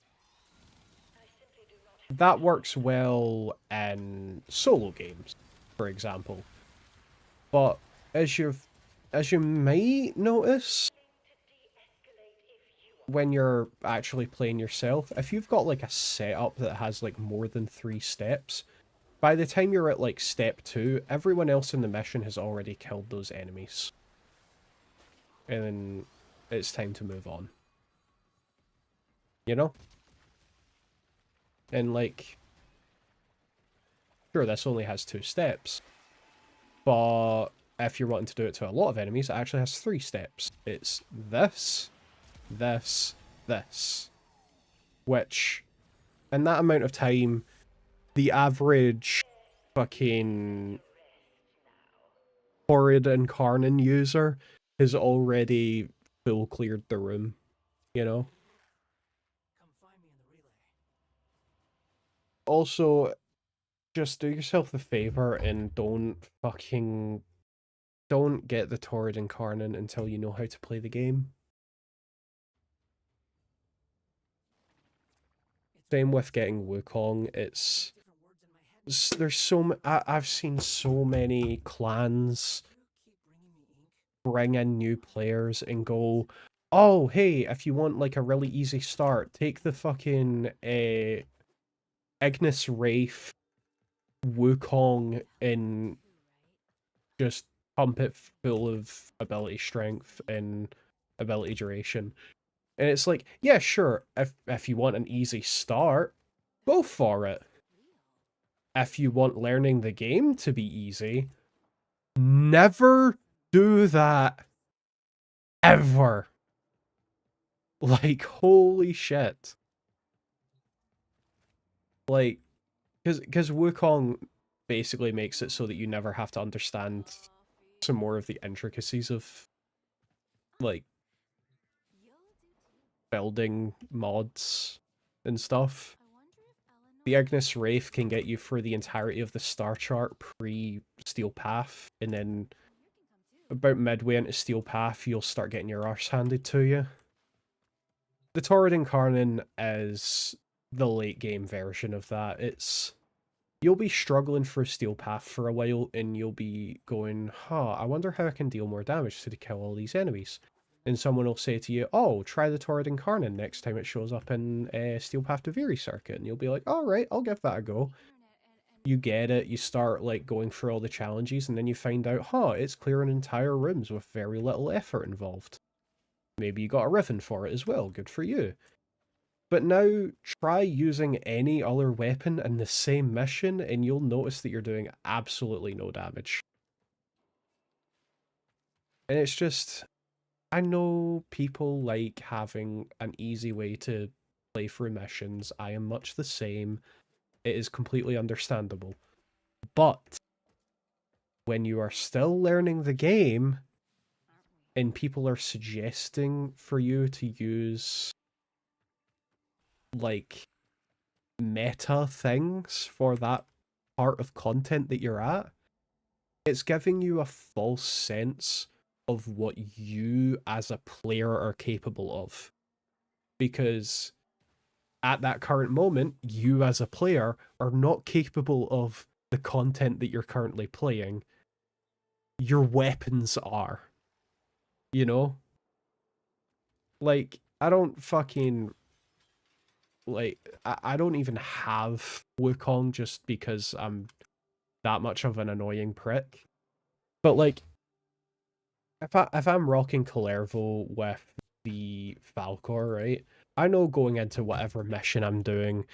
that works well in solo games, for example. But as you might notice when you're actually playing yourself, if you've got like a setup that has like more than 3 steps, by the time you're at like step 2, everyone else in the mission has already killed those enemies. And then it's time to move on. You know? And like, sure, this only has 2 steps, but if you're wanting to do it to a lot of enemies, it actually has 3 steps. It's this, this, this, which in that amount of time, the average fucking Horrid Incarnate user has already full cleared the room, you know? Also, just do yourself the favor and don't get the Torrid Incarnate until you know how to play the game. Same with getting Wukong. There's I've seen so many clans bring in new players and go, oh hey, if you want like a really easy start, take the fucking Ignis Wraith Wukong and just pump it full of ability strength and ability duration. And it's like, yeah, sure, if you want an easy start, go for it. If you want learning the game to be easy, never do that. ever. Like, holy shit. Like, because Wukong basically makes it so that you never have to understand some more of the intricacies of, like, building mods and stuff. The Ignis Wraith can get you through the entirety of the star chart pre-Steel Path, and then about midway into Steel Path, you'll start getting your arse handed to you. The Torrid Incarnate is the late game version of that. You'll be struggling through Steel Path for a while, and you'll be going, I wonder how I can deal more damage to kill all these enemies. And someone will say to you, oh, try the Torrid Incarnate next time it shows up in Steel Path to Veery Circuit. And you'll be like, alright, I'll give that a go. You get it, you start like going through all the challenges, and then you find out, it's clearing entire rooms with very little effort involved. Maybe you got a ribbon for it as well, good for you. But now, try using any other weapon in the same mission, and you'll notice that you're doing absolutely no damage. And it's just, I know people like having an easy way to play through missions. I am much the same. It is completely understandable. But when you are still learning the game, and people are suggesting for you to use, like, meta things for that part of content that you're at, it's giving you a false sense of what you as a player are capable of. Because at that current moment, you as a player are not capable of the content that you're currently playing. Your weapons are. You know? Like, I don't fucking... Like, I don't even have Wukong just because I'm that much of an annoying prick. But, like, if I'm rocking Kalervo with the Falcor, right? I know going into whatever mission I'm doing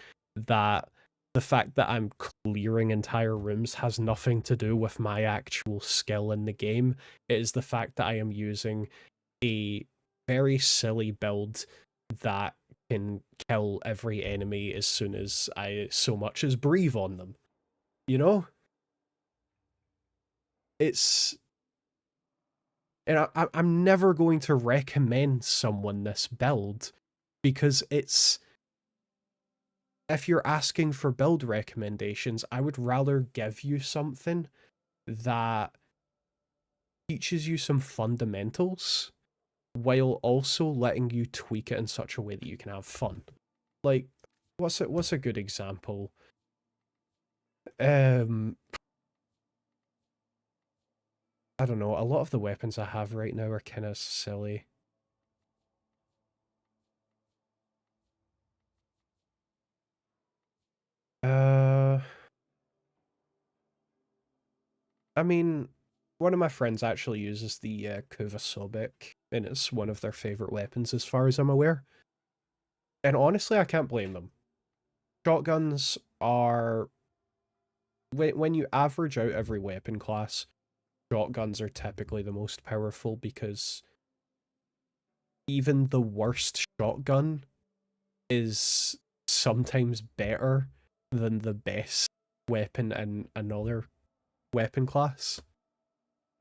that the fact that I'm clearing entire rooms has nothing to do with my actual skill in the game. It is the fact that I am using a very silly build that can kill every enemy as soon as I so much as breathe on them. You know? It's... And I'm never going to recommend someone this build, because it's... If you're asking for build recommendations, I would rather give you something that teaches you some fundamentals, while also letting you tweak it in such a way that you can have fun. Like, what's a good example? I don't know, a lot of the weapons I have right now are kind of silly. I mean, one of my friends actually uses the KUVA Sobek, and it's one of their favorite weapons as far as I'm aware. And honestly, I can't blame them. Shotguns are... When you average out every weapon class, shotguns are typically the most powerful, because even the worst shotgun is sometimes better than the best weapon in another weapon class,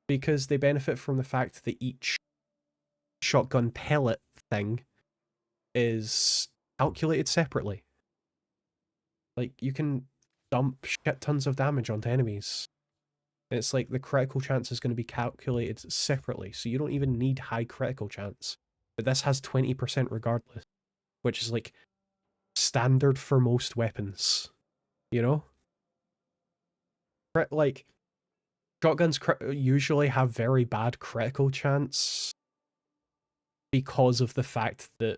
because they benefit from the fact that each shotgun pellet thing is calculated separately. Like, you can dump shit tons of damage onto enemies. And it's like the critical chance is going to be calculated separately, so you don't even need high critical chance. But this has 20% regardless, which is like standard for most weapons, you know? Like, shotguns usually have very bad critical chance because of the fact that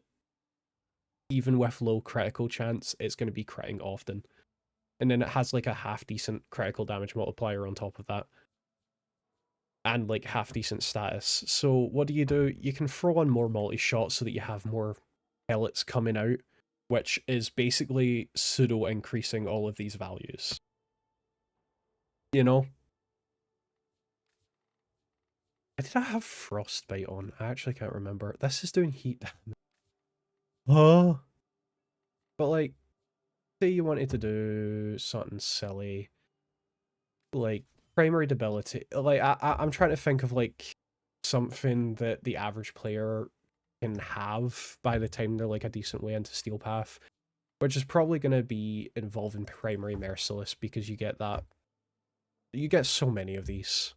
even with low critical chance, it's going to be critting often. And then it has like a half-decent critical damage multiplier on top of that. And like half-decent status. So what do? You can throw on more multi-shot so that you have more pellets coming out, which is basically pseudo-increasing all of these values. You know? Did I have Frostbite on? I actually can't remember. This is doing heat damage. Oh. But like, say you wanted to do something silly, like primary debility. Like I'm trying to think of like something that the average player can have by the time they're like a decent way into Steel Path, which is probably going to be involving primary merciless because you get that. You get so many of these.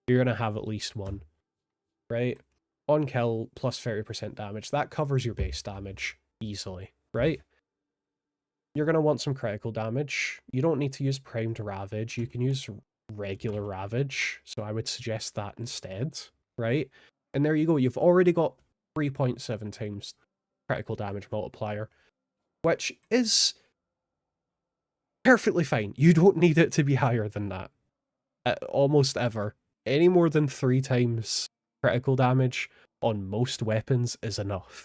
You're going to have at least one, right? On kill plus 30% damage. That covers your base damage easily, right? You're going to want some critical damage. You don't need to use primed ravage. You can use regular ravage. So I would suggest that instead, right? And there you go. You've already got 3.7 times critical damage multiplier, which is perfectly fine. You don't need it to be higher than that. Almost ever. Any more than 3 times critical damage on most weapons is enough.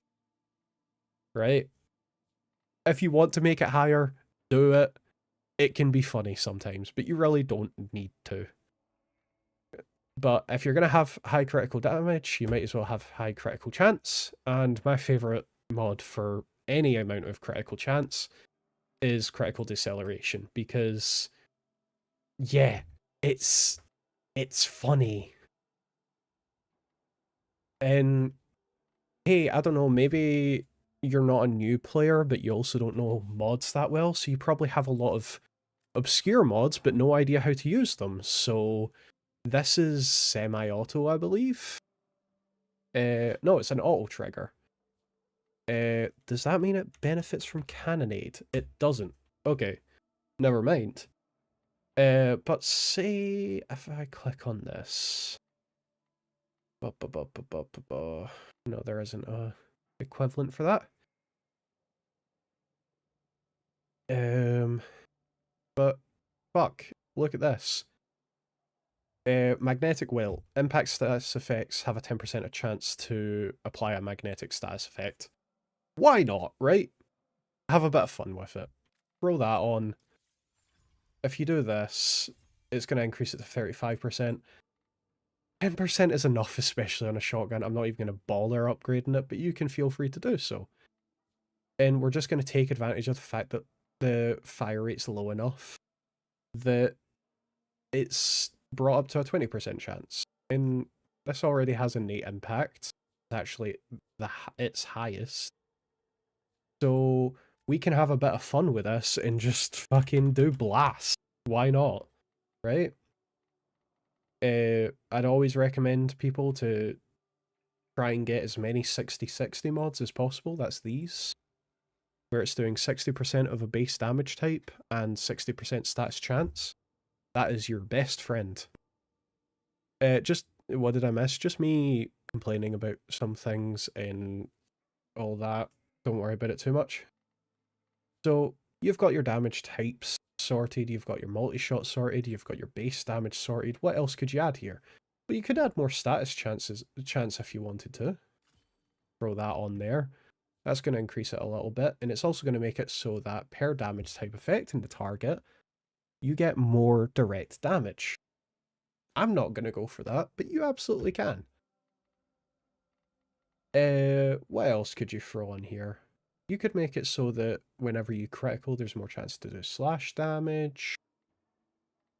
Right? If you want to make it higher, do it. It can be funny sometimes, but you really don't need to. But if you're going to have high critical damage, you might as well have high critical chance. And my favourite mod for any amount of critical chance is critical deceleration, because yeah, it's funny. And hey, I don't know, maybe you're not a new player, but you also don't know mods that well, so you probably have a lot of obscure mods, but no idea how to use them. So this is semi-auto, I believe. No, it's an auto trigger. Does that mean it benefits from cannonade? It doesn't. Okay, never mind. But say if I click on this. No, there isn't a equivalent for that. But fuck, look at this. Magnetic Well. Impact status effects have a 10% chance to apply a magnetic status effect. Why not, right? Have a bit of fun with it. Throw that on. If you do this, it's going to increase it to 35%. 10% is enough, especially on a shotgun. I'm not even going to bother upgrading it, but you can feel free to do so. And we're just going to take advantage of the fact that the fire rate's low enough that it's brought up to a 20% chance. And this already has innate impact. It's actually its highest. So we can have a bit of fun with this and just fucking do blast. Why not? Right? I'd always recommend people to try and get as many 60/60 mods as possible. That's these, where it's doing 60% of a base damage type and 60% stats chance. That is your best friend. Just, what did I miss? Just me complaining about some things and all that. Don't worry about it too much. So, you've got your damage types sorted, you've got your multi-shot sorted, you've got your base damage sorted. What else could you add here? But you could add more status chance if you wanted to. Throw that on there. That's going to increase it a little bit, and it's also going to make it so that per damage type effect in the target, you get more direct damage. I'm not going to go for that, but you absolutely can. What else could you throw on here? You could make it so that whenever you critical, there's more chance to do slash damage.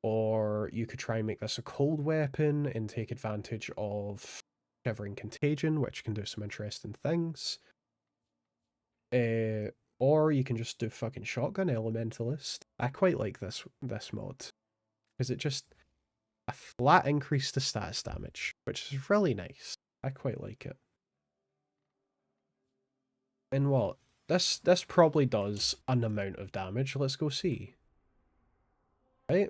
Or you could try and make this a cold weapon and take advantage of Shivering Contagion, which can do some interesting things. Or you can just do fucking Shotgun Elementalist. I quite like this mod, because it just a flat increase to status damage, which is really nice. I quite like it. And what? This probably does an amount of damage. Let's go see. Right?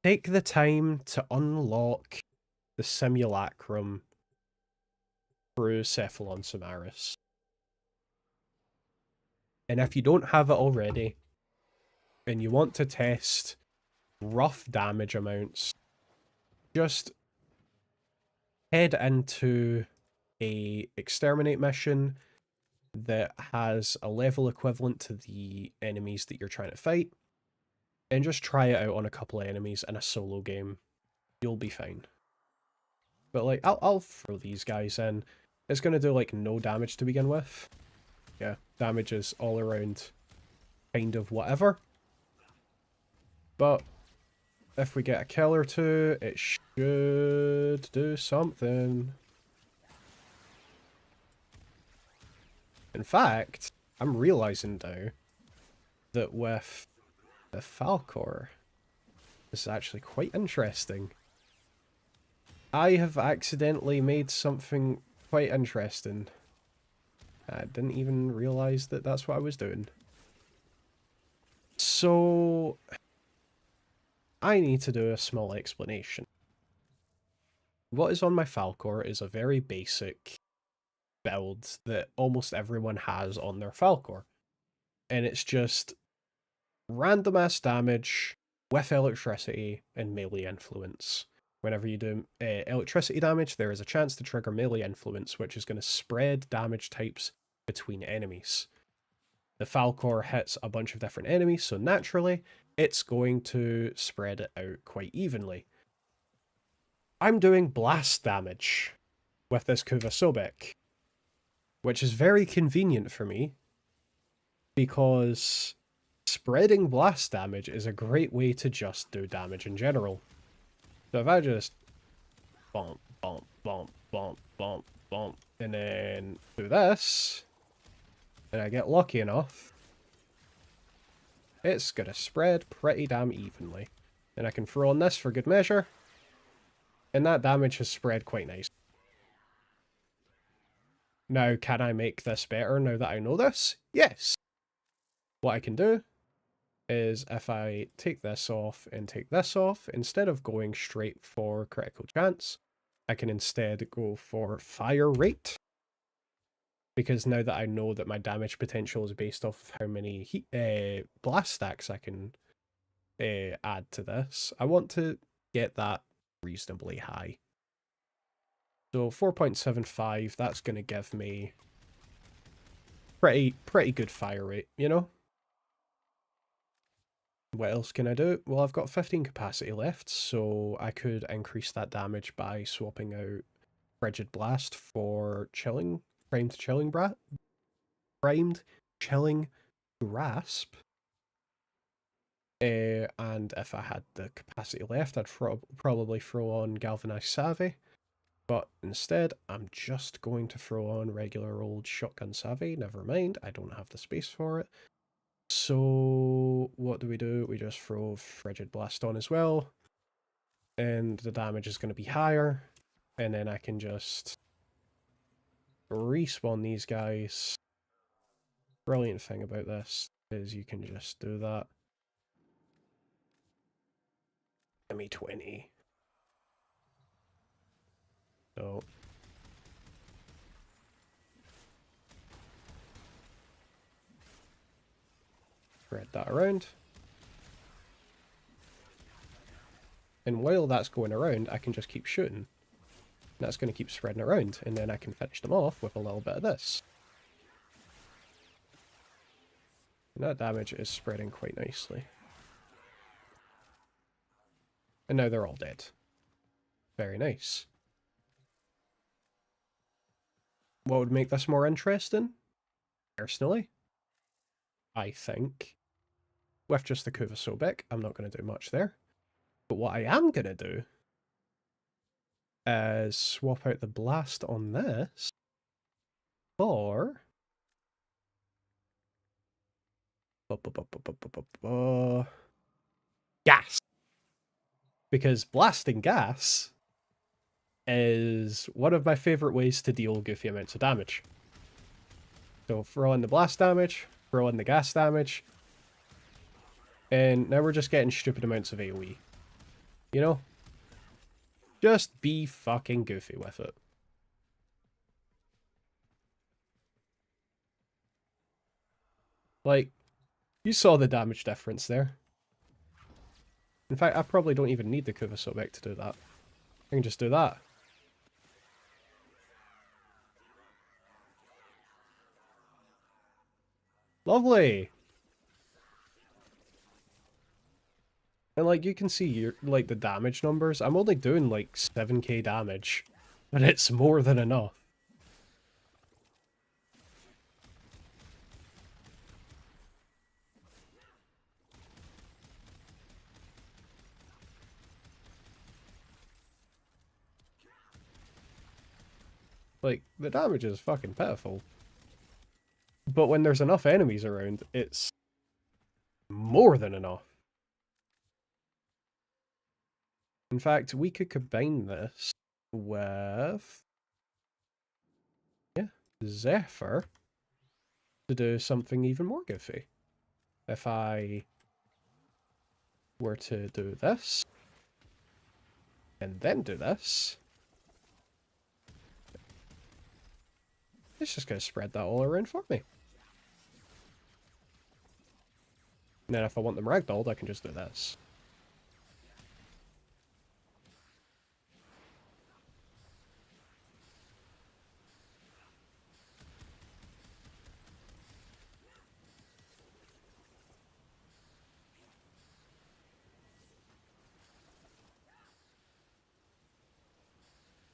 Take the time to unlock the simulacrum through Cephalon Samaris. And if you don't have it already, and you want to test rough damage amounts, just head into a exterminate mission that has a level equivalent to the enemies that you're trying to fight, and just try it out on a couple of enemies in a solo game. You'll be fine. But like, I'll throw these guys in. It's gonna do like no damage to begin with. Yeah, damage is all around kind of whatever. But if we get a kill or two, it should do something. In fact, I'm realizing now that with the Falcor, this is actually quite interesting. I have accidentally made something quite interesting. I didn't even realize that that's what I was doing. So, I need to do a small explanation. What is on my Falcor is a very basic build that almost everyone has on their Falcor. And it's just random ass damage with electricity and melee influence. Whenever you do electricity damage, there is a chance to trigger melee influence, which is going to spread damage types between enemies. The Falcor hits a bunch of different enemies, so naturally, it's going to spread it out quite evenly. I'm doing blast damage with this KUVA Sobek, which is very convenient for me, because spreading blast damage is a great way to just do damage in general. So if I just bump, bump, bump, bump, bump, bump, and then do this, and I get lucky enough, it's gonna spread pretty damn evenly. And I can throw on this for good measure, and that damage has spread quite nice. Now, can I make this better now that I know this? Yes! What I can do is if I take this off and take this off, instead of going straight for critical chance, I can instead go for fire rate. Because now that I know that my damage potential is based off of how many blast stacks I can add to this, I want to get that reasonably high. So 4.75, that's going to give me pretty good fire rate, you know? What else can I do? Well, I've got 15 capacity left, so I could increase that damage by swapping out Frigid Blast for Chilling, Primed Chilling Grasp. And if I had the capacity left, I'd probably throw on Galvanized Savvy. But instead, I'm just going to throw on regular old Shotgun Savvy. Never mind, I don't have the space for it. So, what do? We just throw Frigid Blast on as well. And the damage is going to be higher. And then I can just respawn these guys. Brilliant thing about this is you can just do that. Give me 20. So... spread that around. And while that's going around, I can just keep shooting. That's going to keep spreading around, and then I can finish them off with a little bit of this. And that damage is spreading quite nicely. And now they're all dead. Very nice. What would make this more interesting? Personally, I think, with just the KUVA Sobek, I'm not going to do much there. But what I am going to do is swap out the blast on this for... gas. Because blasting gas is one of my favourite ways to deal goofy amounts of damage. So throw in the blast damage, throw in the gas damage, and now we're just getting stupid amounts of AoE. You know? Just be fucking goofy with it. Like, you saw the damage difference there. In fact, I probably don't even need the KUVA Sobek to do that. I can just do that. Lovely! And like, you can see your, like, the damage numbers. I'm only doing like 7k damage But it's more than enough. Like, the damage is fucking pitiful. But when there's enough enemies around, it's more than enough. In fact, we could combine this with... yeah, Zephyr to do something even more goofy. If I were to do this, and then do this, it's just going to spread that all around for me. And then if I want them ragdolled, I can just do this.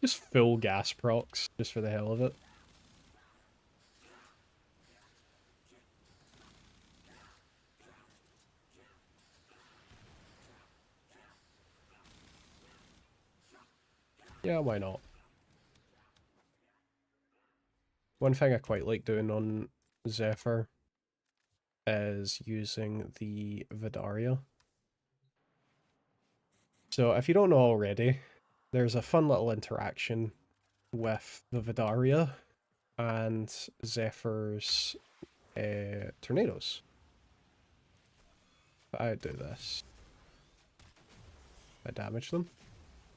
Just full gas procs, just for the hell of it. Yeah, why not? One thing I quite like doing on Zephyr is using the Vidaria. So if you don't know already, there's a fun little interaction with the Vidaria and Zephyr's tornadoes. If I do this, I damage them.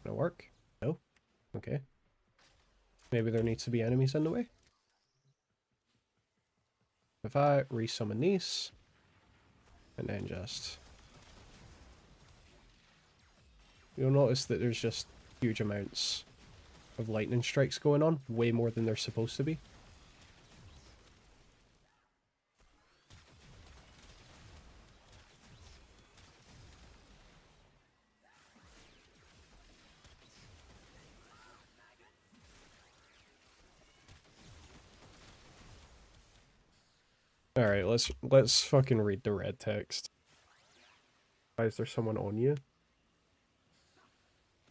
Gonna work? No? Okay. Maybe there needs to be enemies in the way. If I resummon these, and then just... you'll notice that there's just huge amounts of lightning strikes going on, way more than they're supposed to be. Alright, let's fucking read the red text. Why is there someone on you?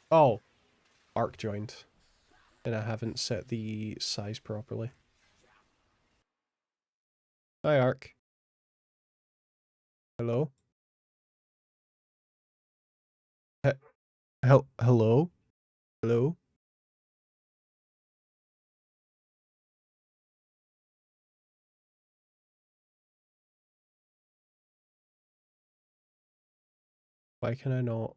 Oh, Arc joined. And I haven't set the size properly. Hi, Arc. Hello? Hello? Hello? Why can I not?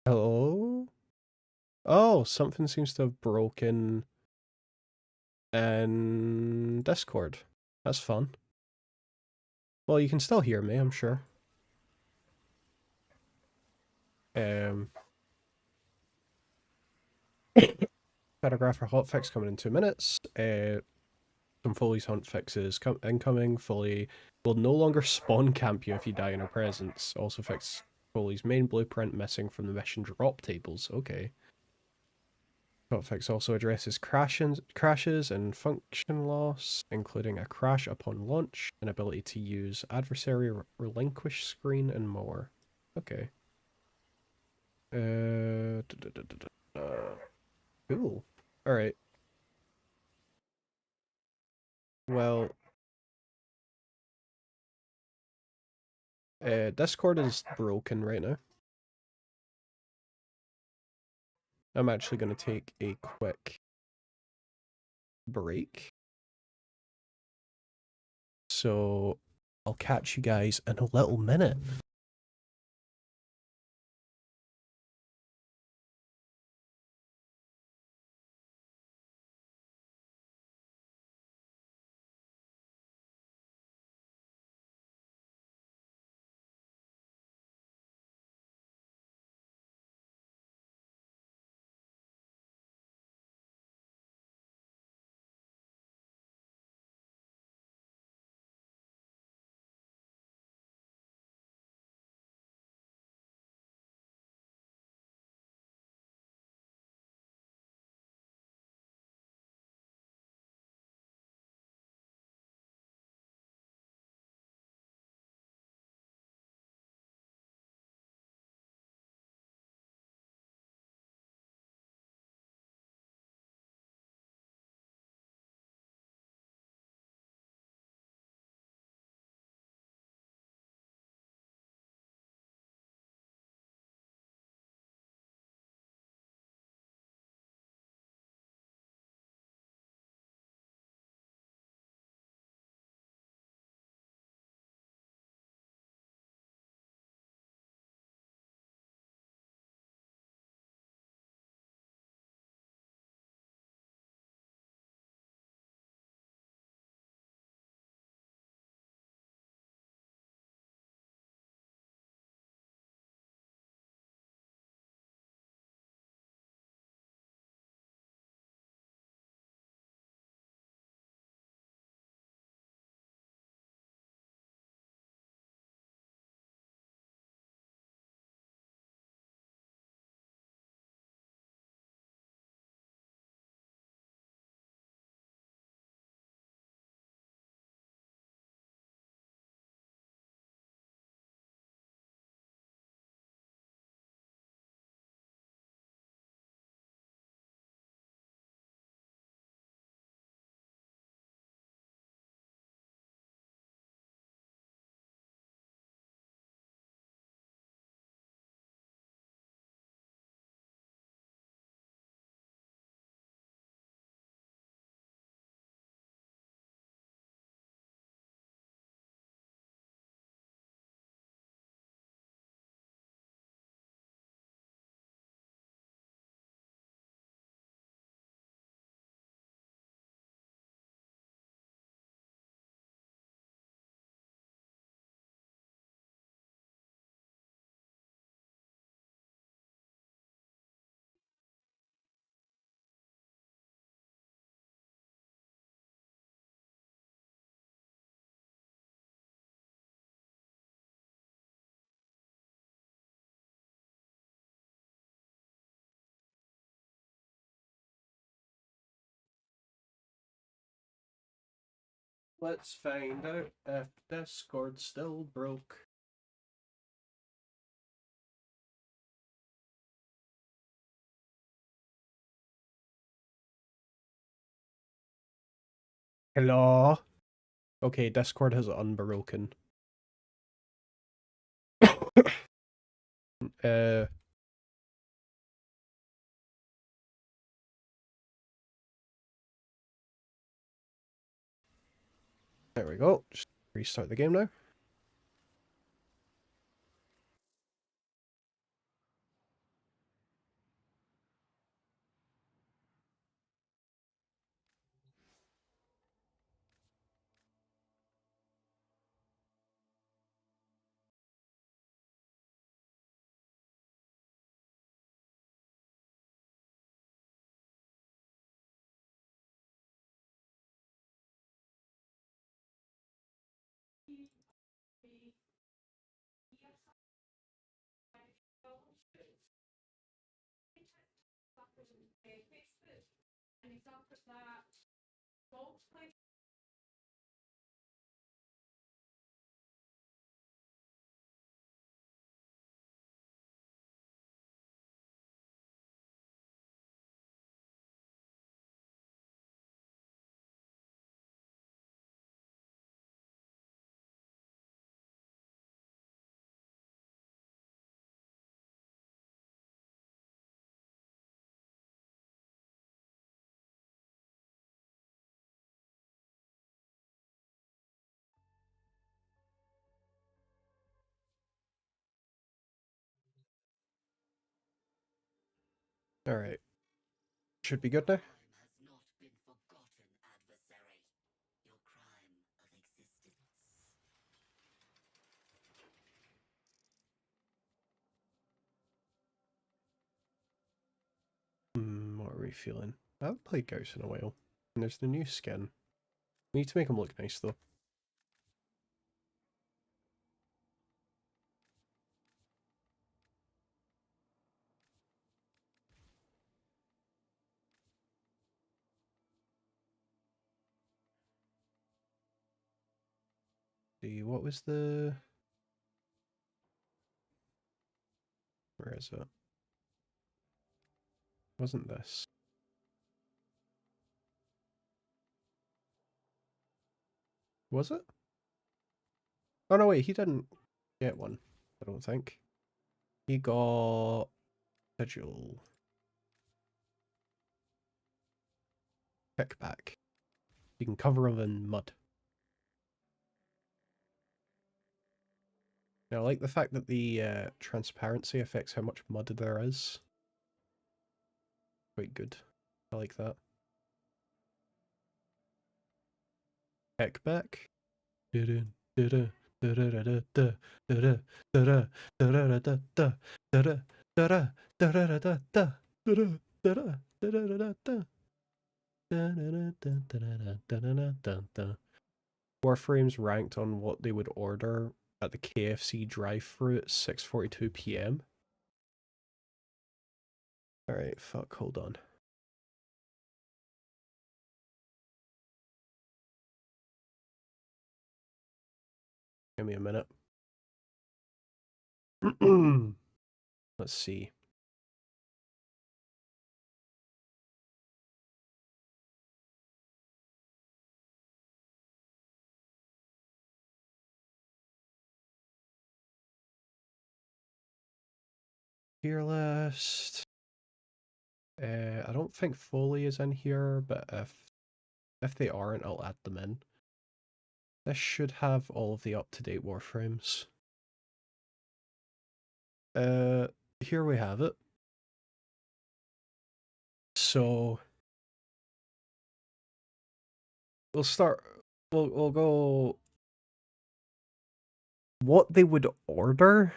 Hello? Oh, something seems to have broken in Discord. That's fun. Well, you can still hear me, I'm sure. Paragraph or hotfix coming in 2 minutes. Some Foley's hunt fixes incoming. Foley will no longer spawn camp you if you die in her presence. Also fix Foley's main blueprint missing from the mission drop tables. Okay. Hotfix also addresses crashes and function loss, including a crash upon launch, an ability to use adversary relinquish screen, and more. Okay. Cool. Alright. Well, Discord is broken right now. I'm actually going to take a quick break. So I'll catch you guys in a little minute. Let's find out if Discord's still broke. Hello? Okay, Discord has unbroken. There we go. Just restart the game now. Alright. Should be good now.
Has not been forgotten, adversary. Your crime of existence.
What are we feeling? I haven't played Ghosts in a while. And there's the new skin. We need to make him look nice though. See, what was the... Where is it? Wasn't this? Was it? Oh no, wait, he didn't get one, I don't think. He got... Sigil. Kickback. You can cover him in mud. Now, I like the fact that the transparency affects how much mud there is. Quite good. I like that. Kickback. Warframe's ranked on what they would order at the KFC drive-thru at 6:42 PM. Alright, fuck, hold on. Give me a minute. Let's see. Tier list. I don't think Foley is in here, but if they aren't, I'll add them in. This should have all of the up-to-date Warframes. Here we have it. So we'll start. We'll go. What they would order.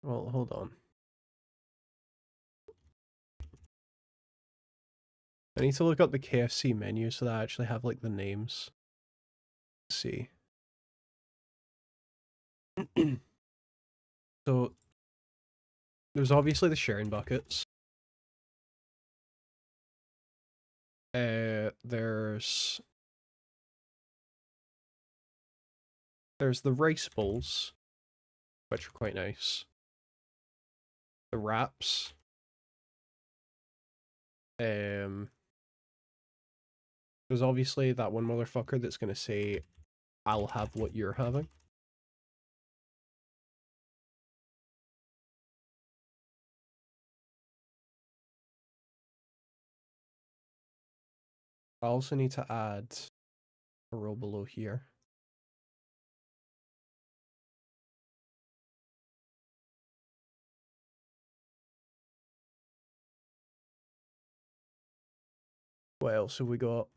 Well, hold on. I need to look up the KFC menu so that I actually have like the names. Let's see. So there's obviously the sharing buckets. There's the rice bowls, which are quite nice. The wraps. There's obviously that one motherfucker that's gonna say, "I'll have what you're having." I also need to add a row below here. What else have we got?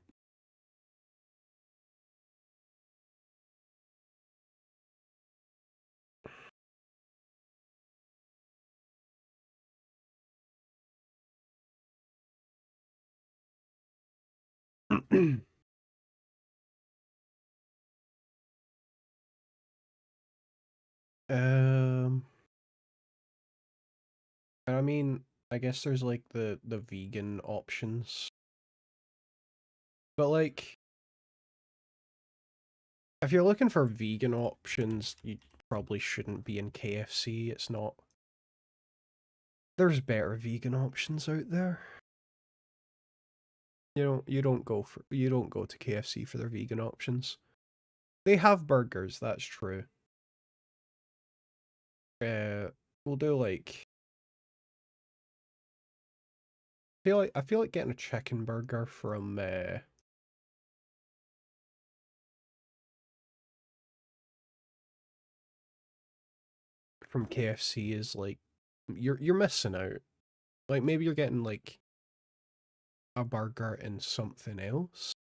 Um, I mean, I guess there's like the vegan options. But like, if you're looking for vegan options, you probably shouldn't be in KFC. It's not. There's better vegan options out there. You don't go to KFC for their vegan options. They have burgers, that's true. We'll do like I feel like getting a chicken burger from KFC is like you're missing out. Like maybe you're getting like a burger and something else,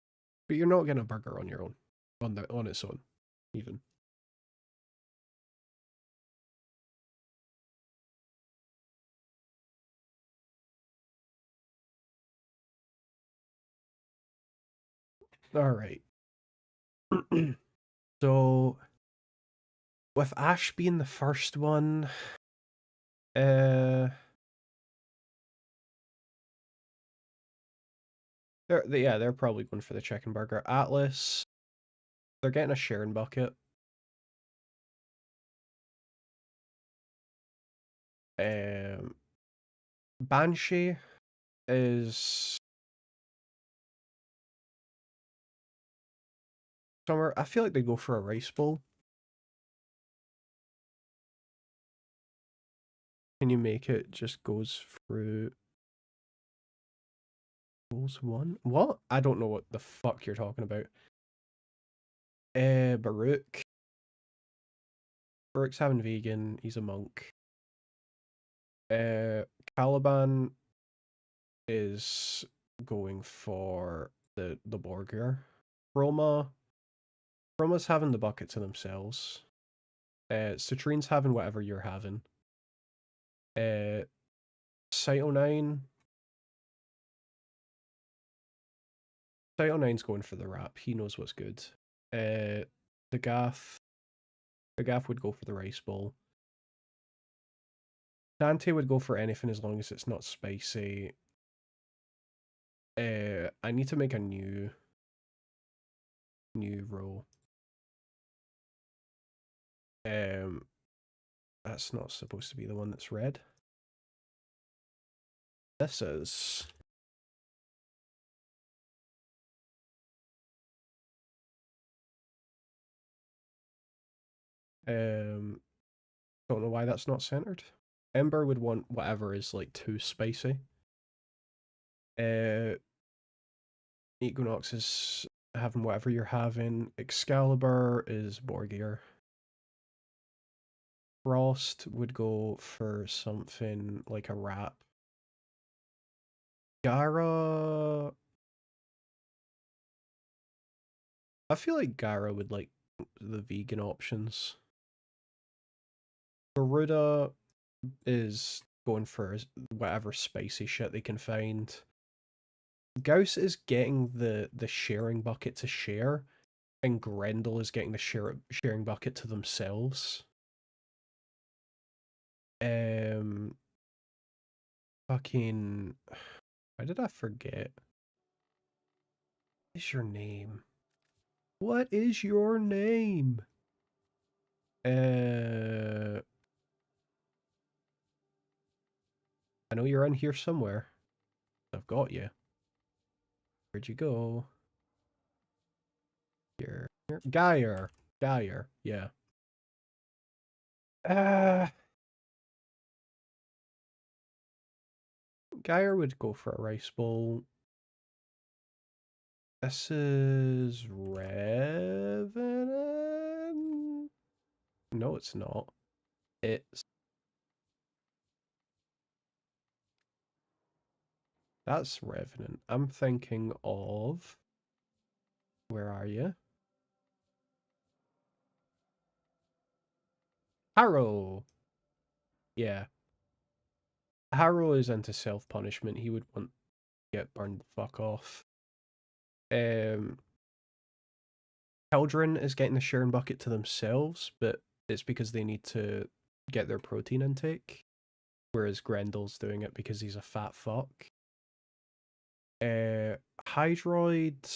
but you're not getting a burger on your own, on its own, even. All right. So with Ash being the first one, they're probably going for the chicken burger. Atlas, they're getting a sharing bucket. Banshee is somewhere. I feel like they go for a rice bowl. Can you make it just goes through goes one? What? I don't know what the fuck you're talking about. Baruch. Baruch's having vegan, he's a monk. Caliban is going for the burger. Chroma's having the bucket to themselves. Citrine's having whatever you're having. Cyto 9. Cyto 9's going for the wrap. He knows what's good. The Gaff would go for the rice bowl. Dante would go for anything as long as it's not spicy. I need to make a new row. That's not supposed to be the one that's red. This is. Don't know why that's not centered. Ember would want whatever is like too spicy. Equinox is having whatever you're having. Excalibur is Borgir. Frost would go for something like a wrap. Gara. I feel like Gara would like the vegan options. Garuda is going for whatever spicy shit they can find. Gauss is getting the sharing bucket to share, and Grendel is getting the sharing bucket to themselves. Fucking, why did I forget? What is your name? What is your name? I know you're in here somewhere. I've got you. Where'd you go? Here. Geyer. Geyer, yeah. Geyer would go for a rice bowl. This is Revenant? No, it's not. It's... That's Revenant. I'm thinking of... Where are you? Harrow! Yeah. Harrow is into self-punishment. He would want to get burned the fuck off. Children is getting the sharing bucket to themselves, but it's because they need to get their protein intake. Whereas Grendel's doing it because he's a fat fuck. Hydroid...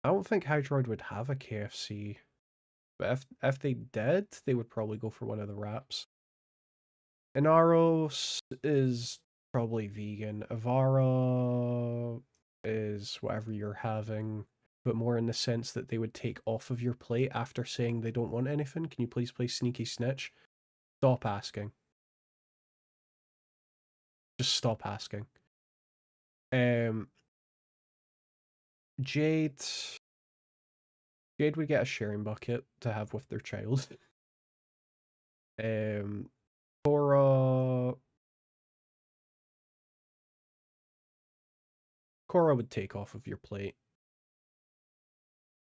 I don't think Hydroid would have a KFC. But if they did, they would probably go for one of the wraps. Inaros is probably vegan. Avara is whatever you're having, but more in the sense that they would take off of your plate after saying they don't want anything. Can you please play Sneaky Snitch? Stop asking. Just stop asking. Jade... Jade would get a sharing bucket to have with their child. Cora... Cora would take off of your plate.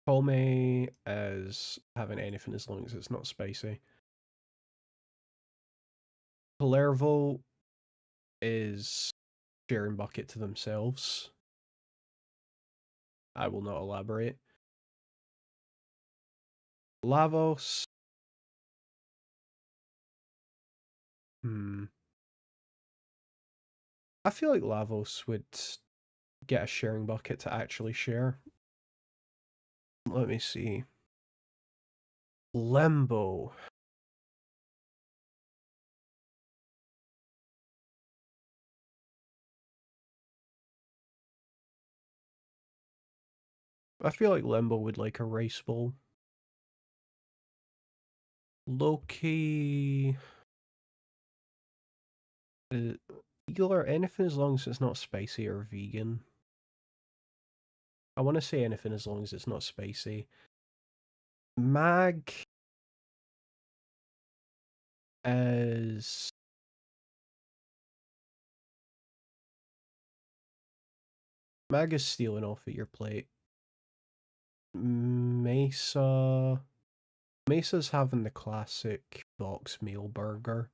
Call me as having anything as long as it's not spicy. Palervo is sharing bucket to themselves. I will not elaborate. Lavos. I feel like Lavos would get a sharing bucket to actually share. Let me see. Lembo. I feel like Lembo would like a rice bowl. Loki... Regular, anything as long as it's not spicy or vegan. I want to say anything as long as it's not spicy. Mag is... Mag is stealing off at your plate. Mesa... Mesa's having the classic box meal burger.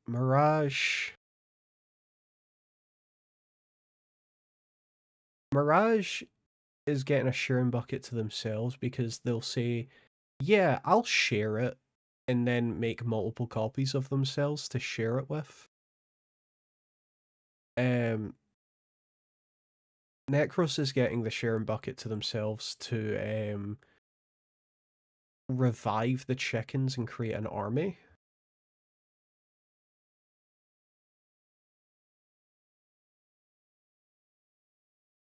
Mirage... Mirage is getting a sharing bucket to themselves because they'll say, yeah, I'll share it, and then make multiple copies of themselves to share it with. Necros is getting the sharing bucket to themselves to revive the chickens and create an army.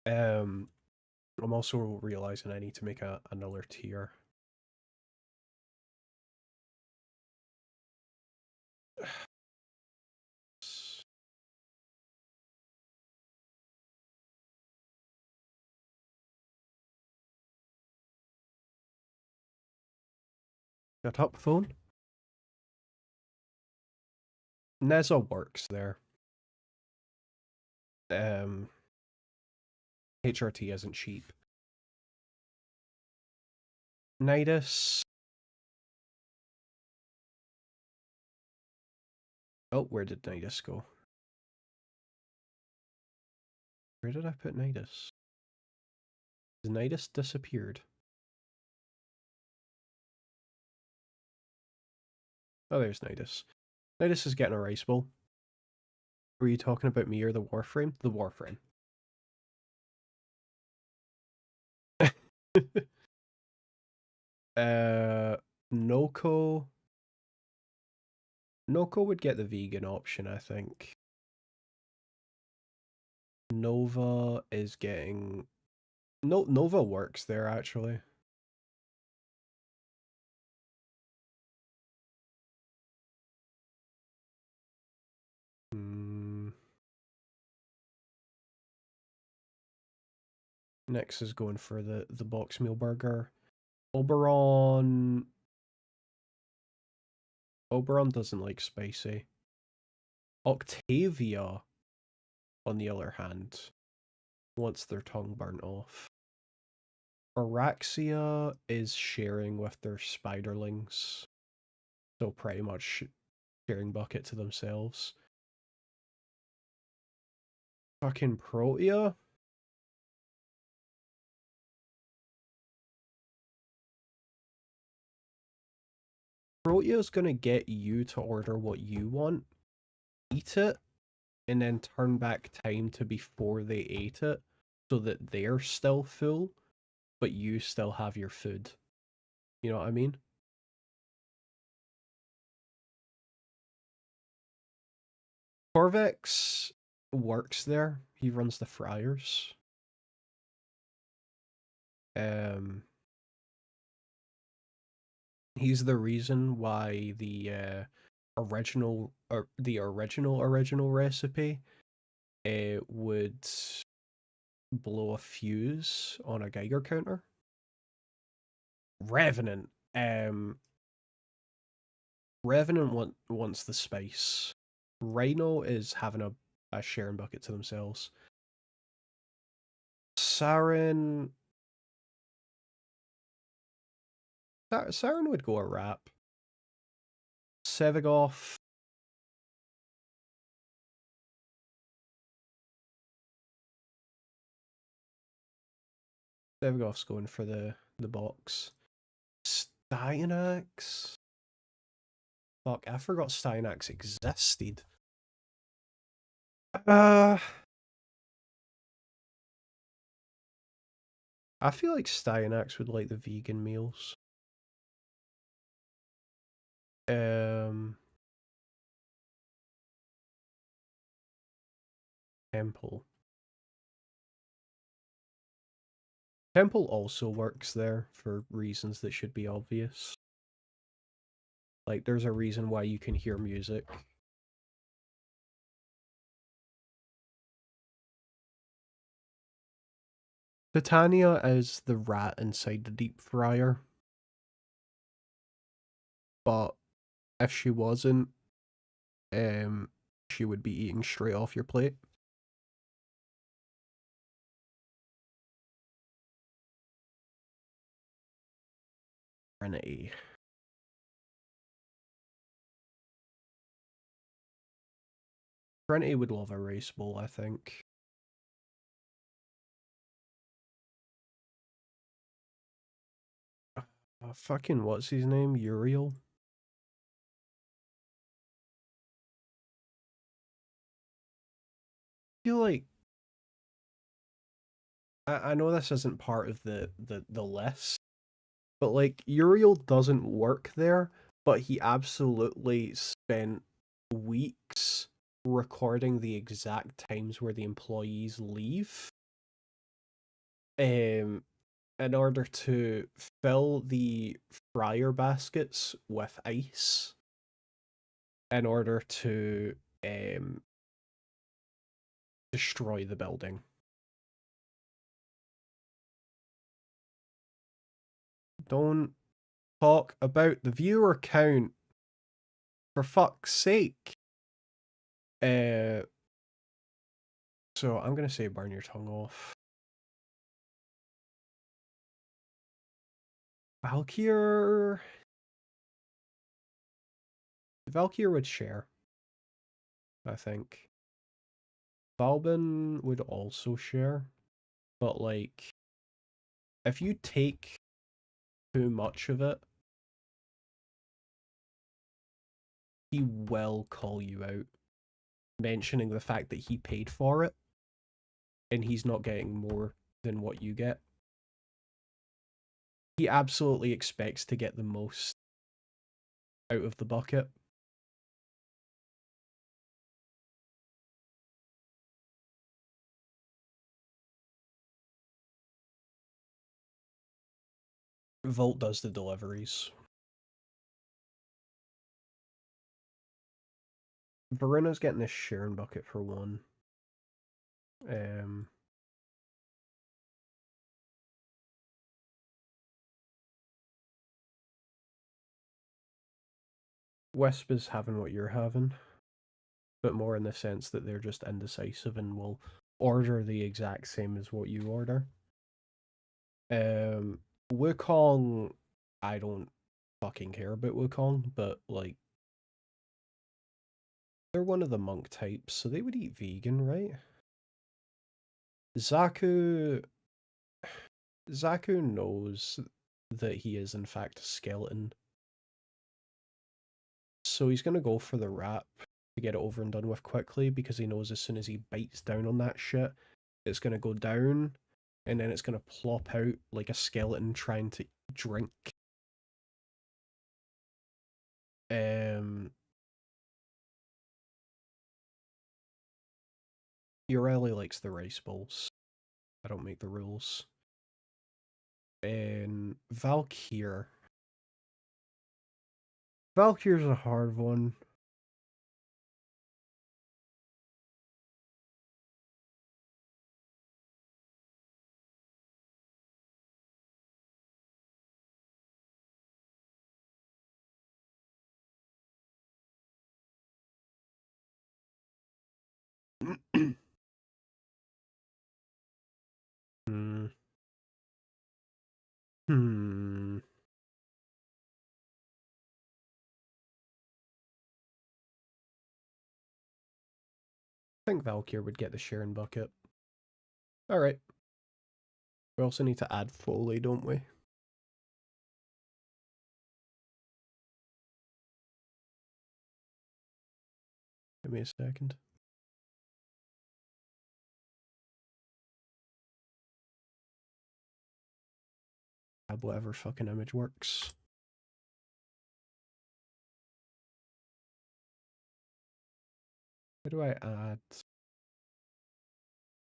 I'm also realizing I need to make another tier. Shut up, phone. Neza works there. HRT isn't cheap. Nidus. Oh, where did Nidus go? Where did I put Nidus? Nidus disappeared. Oh, there's Nidus. Nidus is getting a rice bowl. Were you talking about me or the Warframe? The Warframe. Noko. Noko would get the vegan option, I think. Nova is getting... No, Nova works there, actually. Next is going for the box meal burger. Oberon doesn't like spicy. Octavia, on the other hand, wants their tongue burnt off. Araxia is sharing with their spiderlings, so pretty much sharing bucket to themselves. Fucking Protea? Protea's gonna get you to order what you want, eat it, and then turn back time to before they ate it, so that they're still full, but you still have your food. You know what I mean? Corvex works there. He runs the fryers. He's the reason why the original recipe would blow a fuse on a Geiger counter. Revenant. Revenant wants the spice. Rhino is having a sharing bucket to themselves. Saren would go a wrap. Sevigoth. Sevigoth's going for the box. Styanax. Fuck, I forgot Styanax existed. I feel like Styanax would like the vegan meals. Temple. Temple also works there for reasons that should be obvious. Like, there's a reason why you can hear music. Titania is the rat inside the deep fryer. But if she wasn't, she would be eating straight off your plate. Trinity. Trinity would love a race bowl, I think. Fucking what's his name? Uriel? I feel like I know this isn't part of the list, but like Uriel doesn't work there, but he absolutely spent weeks recording the exact times where the employees leave. In order to fill the fryer baskets with ice in order to destroy the building. Don't talk about the viewer count, for fuck's sake. So I'm gonna say burn your tongue off. Valkyr would share, I think. Balbin would also share, but like, if you take too much of it, he will call you out, mentioning the fact that he paid for it, and he's not getting more than what you get. He absolutely expects to get the most out of the bucket. Vault does the deliveries. Veruna's getting this sharing bucket for one. Wisp is having what you're having, but more in the sense that they're just indecisive and will order the exact same as what you order. Wukong, I don't fucking care about Wukong, but like, they're one of the monk types, so they would eat vegan, right? Zaku knows that he is in fact a skeleton, so he's gonna go for the wrap to get it over and done with quickly, because he knows as soon as he bites down on that shit, it's gonna go down, and then it's gonna plop out like a skeleton trying to drink. Ureli likes the rice bowls. I don't make the rules. And Valkyr. Valkyr's a hard one. I think Valkyr would get the sharing bucket. Alright. We also need to add Foley, don't we? Give me a second. Add whatever fucking image works. How do I add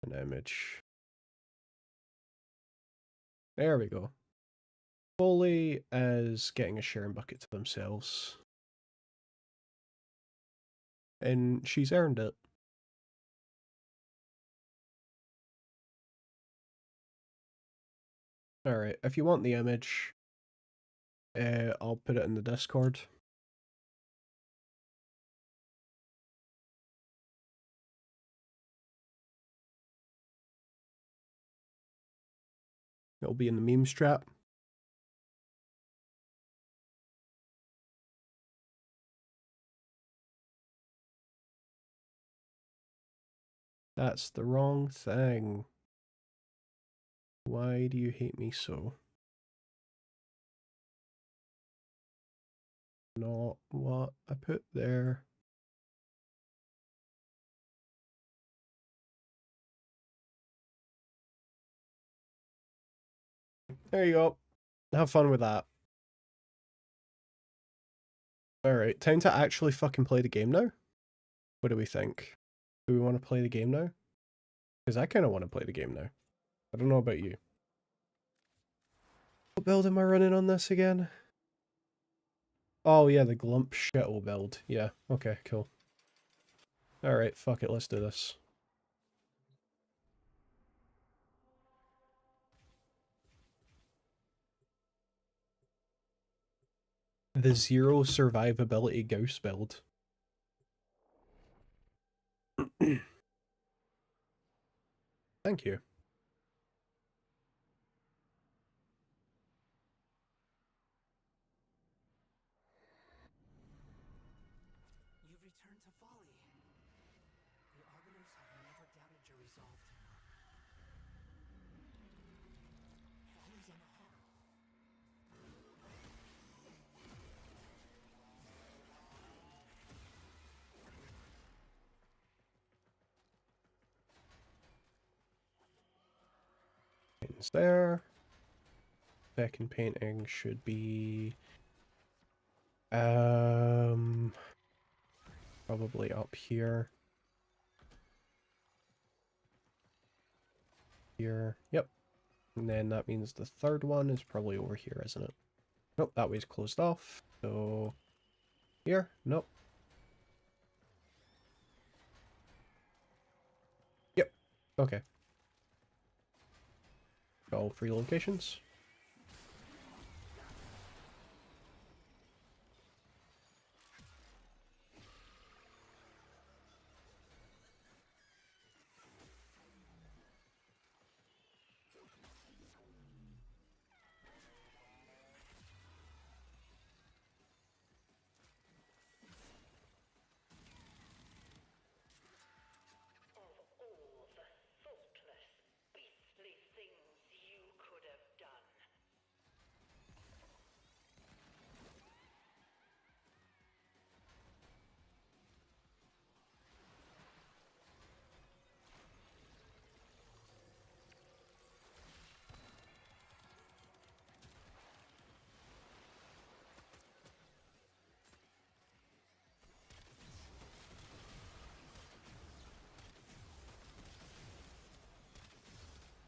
an image? There we go. Foley is getting a sharing bucket to themselves. And she's earned it. Alright, if you want the image, I'll put it in the Discord. It'll be in the meme strap. That's the wrong thing. Why do you hate me so? Not what I put there. There you go. Have fun with that. Alright, time to actually fucking play the game now. What do we think? Do we want to play the game now? Because I kind of want to play the game now. I don't know about you. What build am I running on this again? Oh yeah, the Glump shittle build. Yeah, okay, cool. Alright, fuck it, let's do this. The zero survivability Gauss build. Thank you.
You've returned to folly. The Arbiters have never doubted your resolve, Timo. Folly's in the heart.
Paintings there. Second painting should be probably up here. Here. Yep. And then that means the third one is probably over here, isn't it? Nope, that way's closed off. So here? Nope. Yep. Okay. Got all 3 locations.
Of all the thoughtless, beastly things you could have done.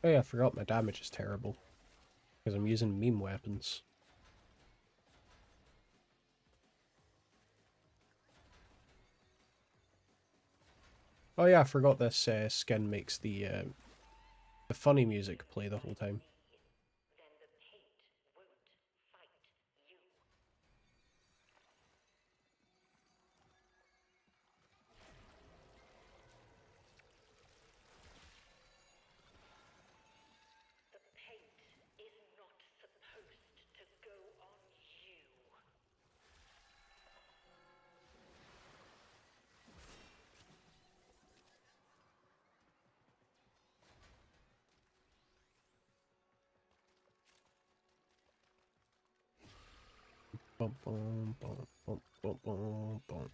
Oh yeah, I forgot my damage is terrible. Because I'm using meme weapons. Oh yeah, I forgot this skin makes the funny music play the whole time.
Then the paint won't fight you. The paint is not supposed to go on you.
Bum, bum, bum, bum, bum, bum, bum.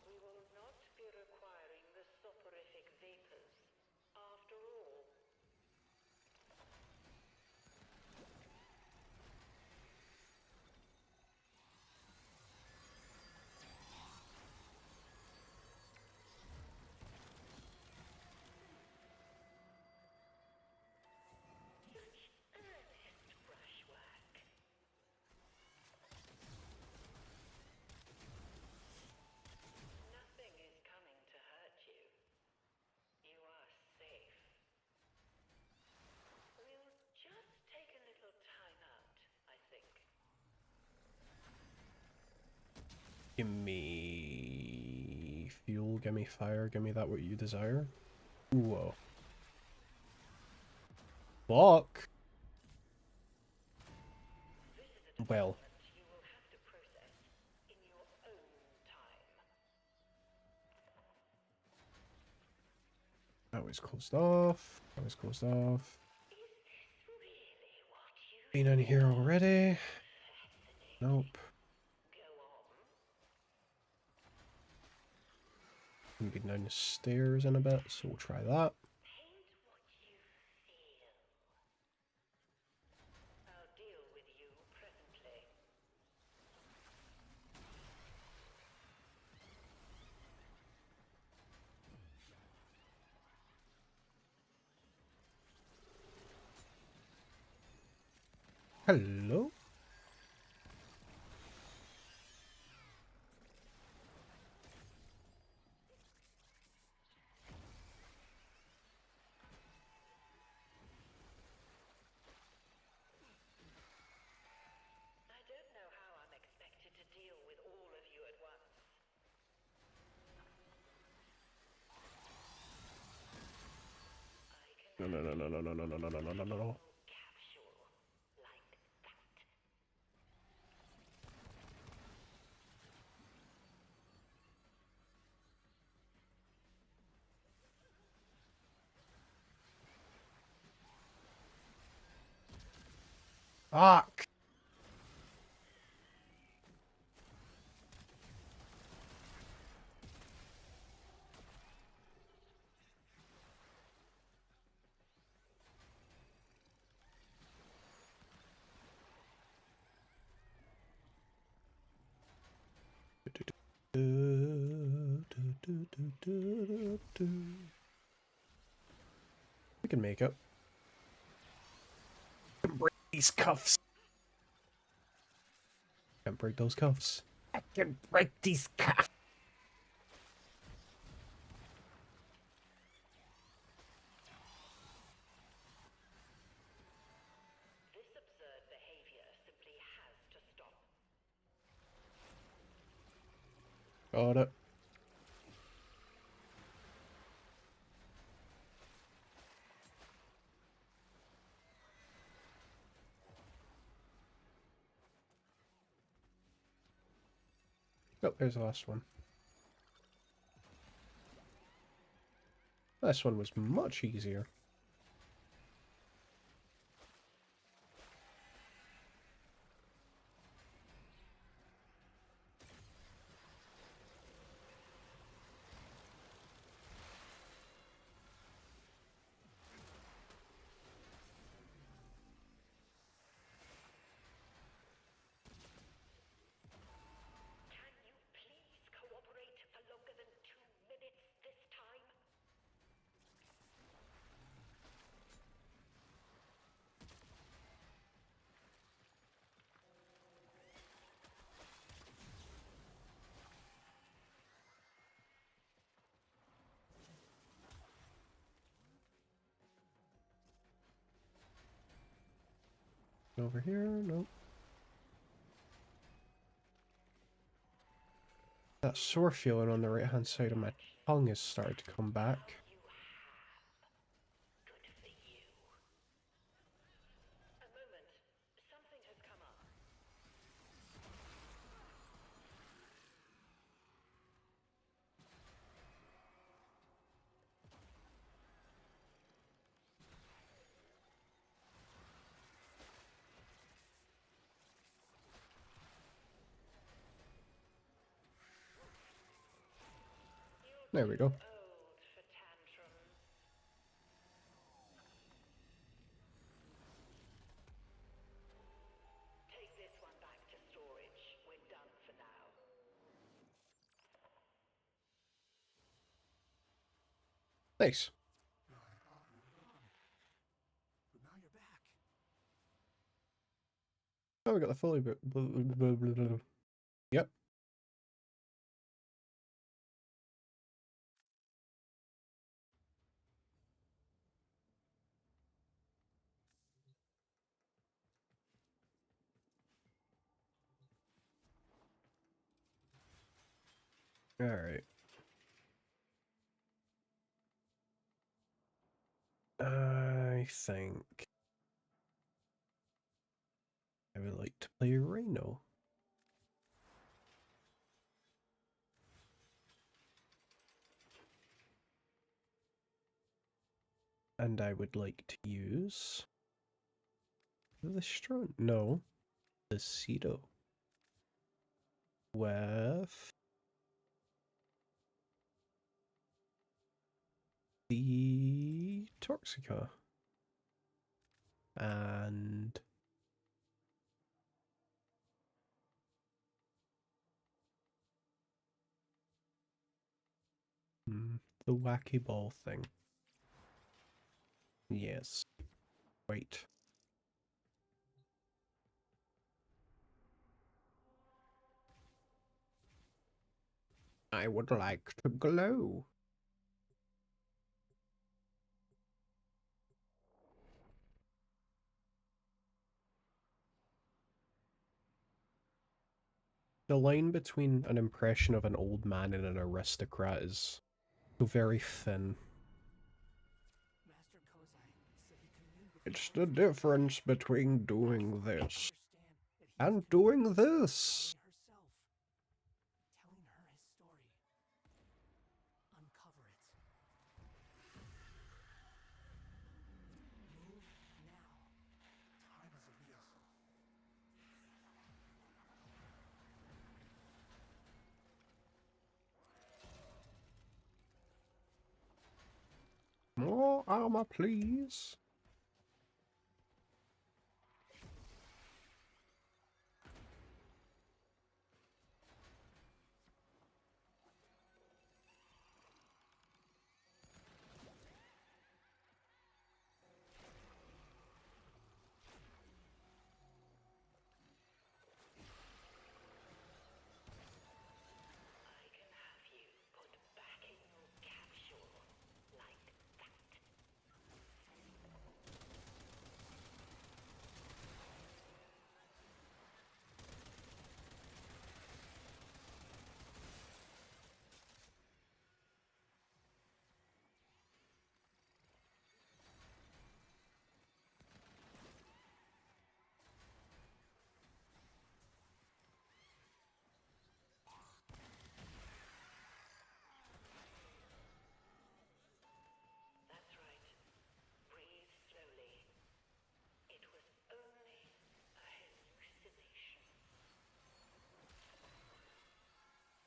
We will not be requiring the soporific vapors. After all, such earnest brushwork. Nothing is coming to hurt you. You are safe. We'll just take a little time out, I think.
Gimme fuel, gimme fire, gimme that what you desire. Whoa. Fuck. Well.
You will have to process in your own time.
That was closed off. That was closed off.
Is this really what you
Been in here already. Nope.
go on?
Gonna be down the stairs in a bit, so we'll try that.
Paint what you feel. I'll deal with you presently.
Hello?
I don't know how I'm expected to deal with all of you at once. I can
No, no, no, no, no, no, no, no, no, no, no, no, no.
capsule like that.
Fuck! We can make it. Break these cuffs. Can't break those cuffs. I can break these cuffs.
This absurd behavior simply has to stop.
Got it. Oh, there's the last one. This one was much easier.
Can you please cooperate for longer than 2 minutes this time?
Over here? Nope. That sore feeling on the right hand side of my tongue has started to come back.
Good for you. A moment. Something has come up.
There we go.
Old for tantrums. Take this one back to storage. We're done for now.
Nice.
But now you're back.
Oh, we got the fully. Yep. All right. I think I would like to play Rhino. And I would like to use the Strun. No, the Cedo. With the Toxica. And the wacky ball thing. Yes. Wait. I would like to glow. The line between an impression of an old man and an aristocrat is so very thin.
Master Kozai said he communed with
It's the difference between doing this
understand that he
and doing this.
herself, telling her his story. Uncover it. Move now. Time is of the essence.
More armor, please.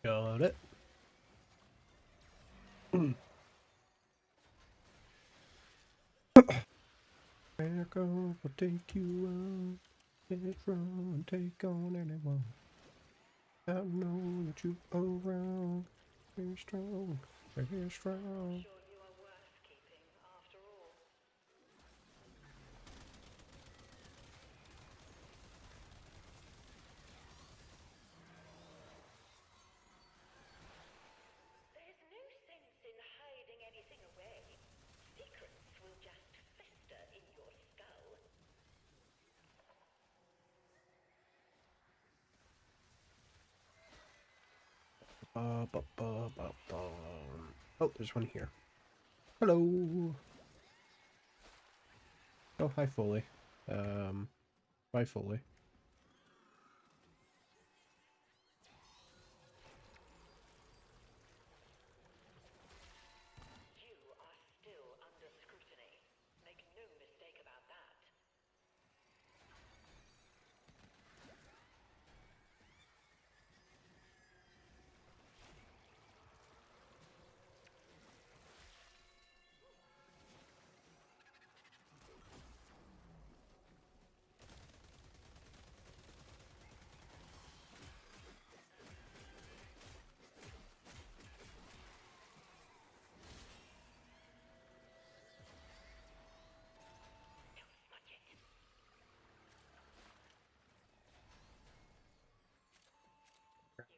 Got it. America will take you on. Get from take on anyone. I know that you are wrong. Very strong. Very strong.
Sure you are worth keeping after all. There's no sense in hiding anything away. Secrets will just fester in your skull.
Oh, there's one here. Hello. Oh, hi, Foley. Bye, Foley.
You are still under scrutiny. Make no mistake about that.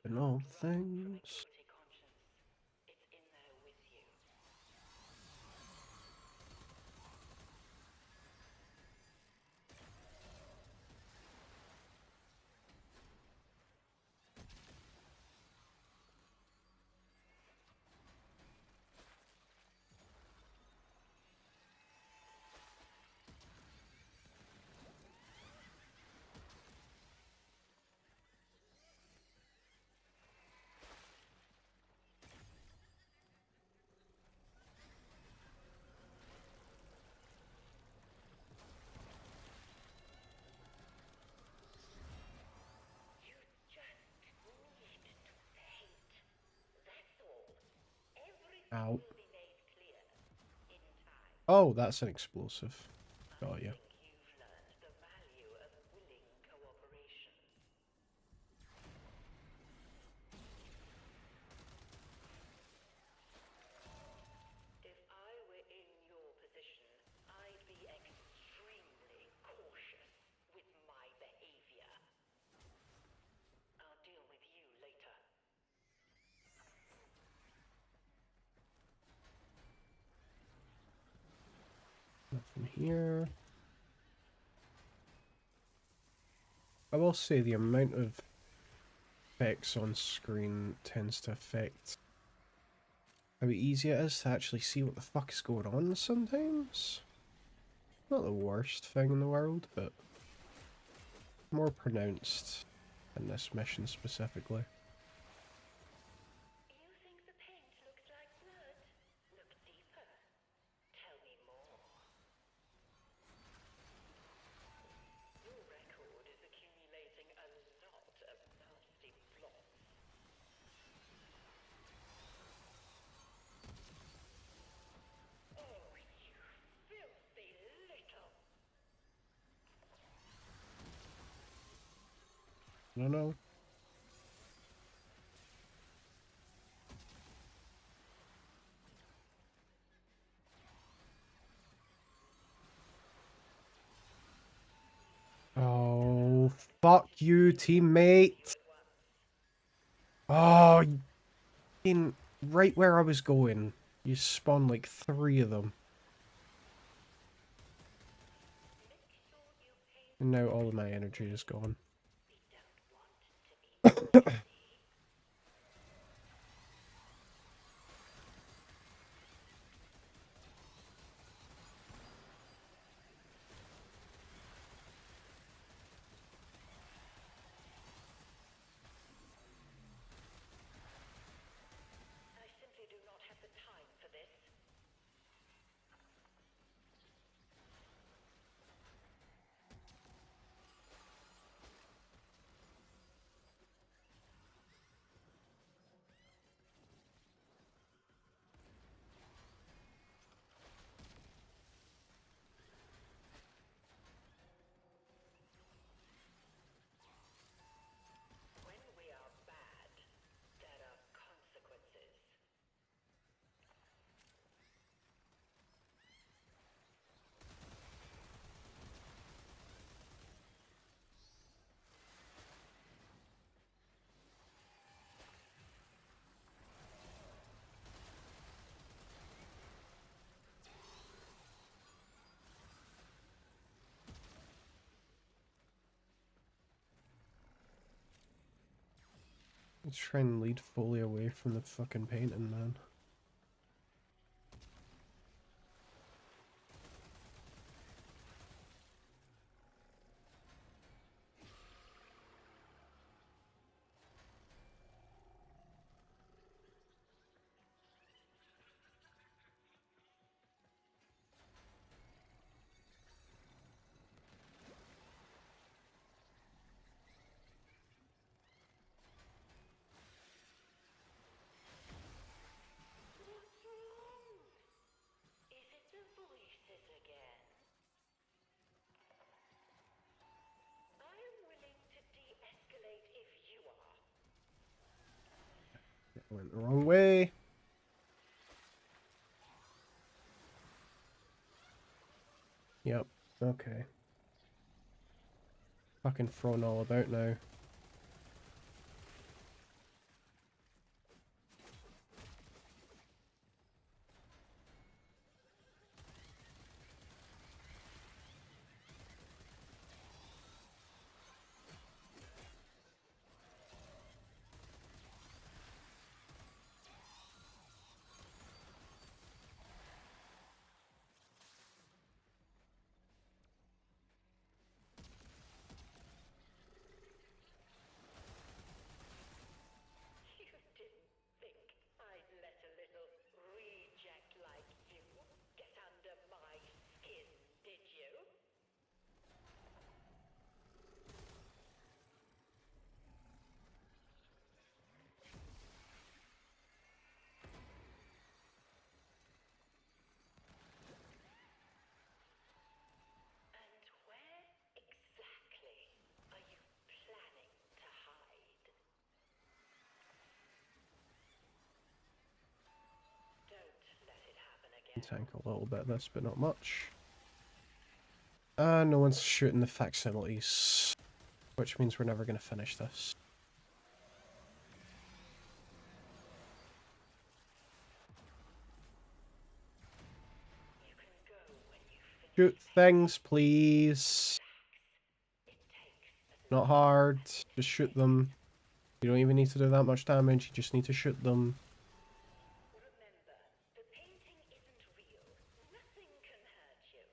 And all things.
Guilty conscience. It's in there with you. You just need to paint. That's all. Everything
Ow.
will be made clear in time.
Oh, that's an explosive. Got you.
I think you've learned the value of willing cooperation. If I were in your position, I'd be extremely cautious with my behavior. I'll deal with you later.
Nothing here. I will say the amount of effects on screen tends to affect how easy it is to actually see what the fuck is going on sometimes. Not the worst thing in the world, but more pronounced in this mission specifically.
You think the paint looks like blood? Look deeper. Tell me more. Your record is accumulating a lot of nasty blots. Oh, you filthy little.
No, no. Oh, fuck you, teammate. Oh, you fucking right where I was going. You spawned like 3 of them. And now all of my energy is gone.
I simply do not have the time for this.
Let's try and lead Foley away from the fucking painting, man.
What's wrong? Is it the voices again? I am willing to de-escalate if you are.
It went the wrong way. Yep, okay. Fucking thrown all about now.
You didn't think I'd let a little reject like you get under my skin, did you? And where exactly are you planning to hide? Don't let it happen again.
Tank a little bit of this, but not much. No one's shooting the facsimiles, which means we're never going to finish this.
You can go when you finish.
Shoot things, please.
It takes as
Not hard. Just shoot them. You don't even need to do that much damage. You just need to shoot them.
Remember, the painting isn't real. Nothing can hurt you.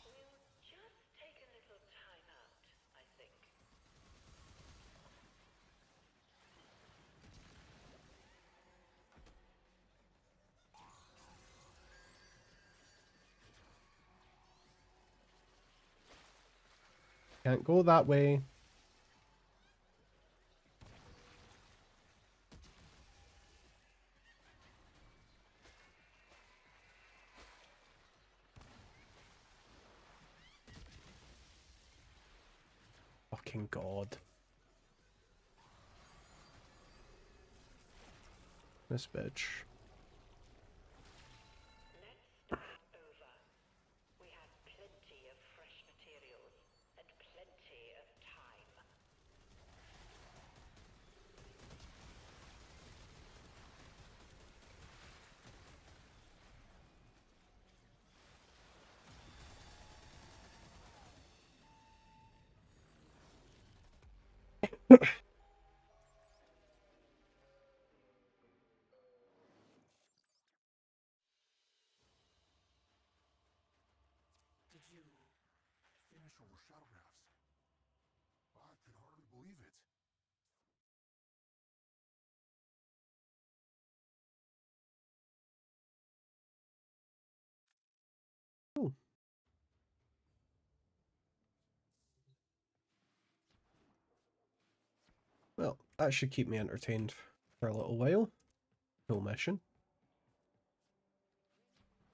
We'll just take a little time out, I think.
Can't go that way. Fucking God. This bitch.
Let's start over. We have plenty of fresh materials and plenty of time.
Did you finish over shadowgraphs? I can hardly believe it.
Cool. Well, that should keep me entertained for a little while. Cool mission.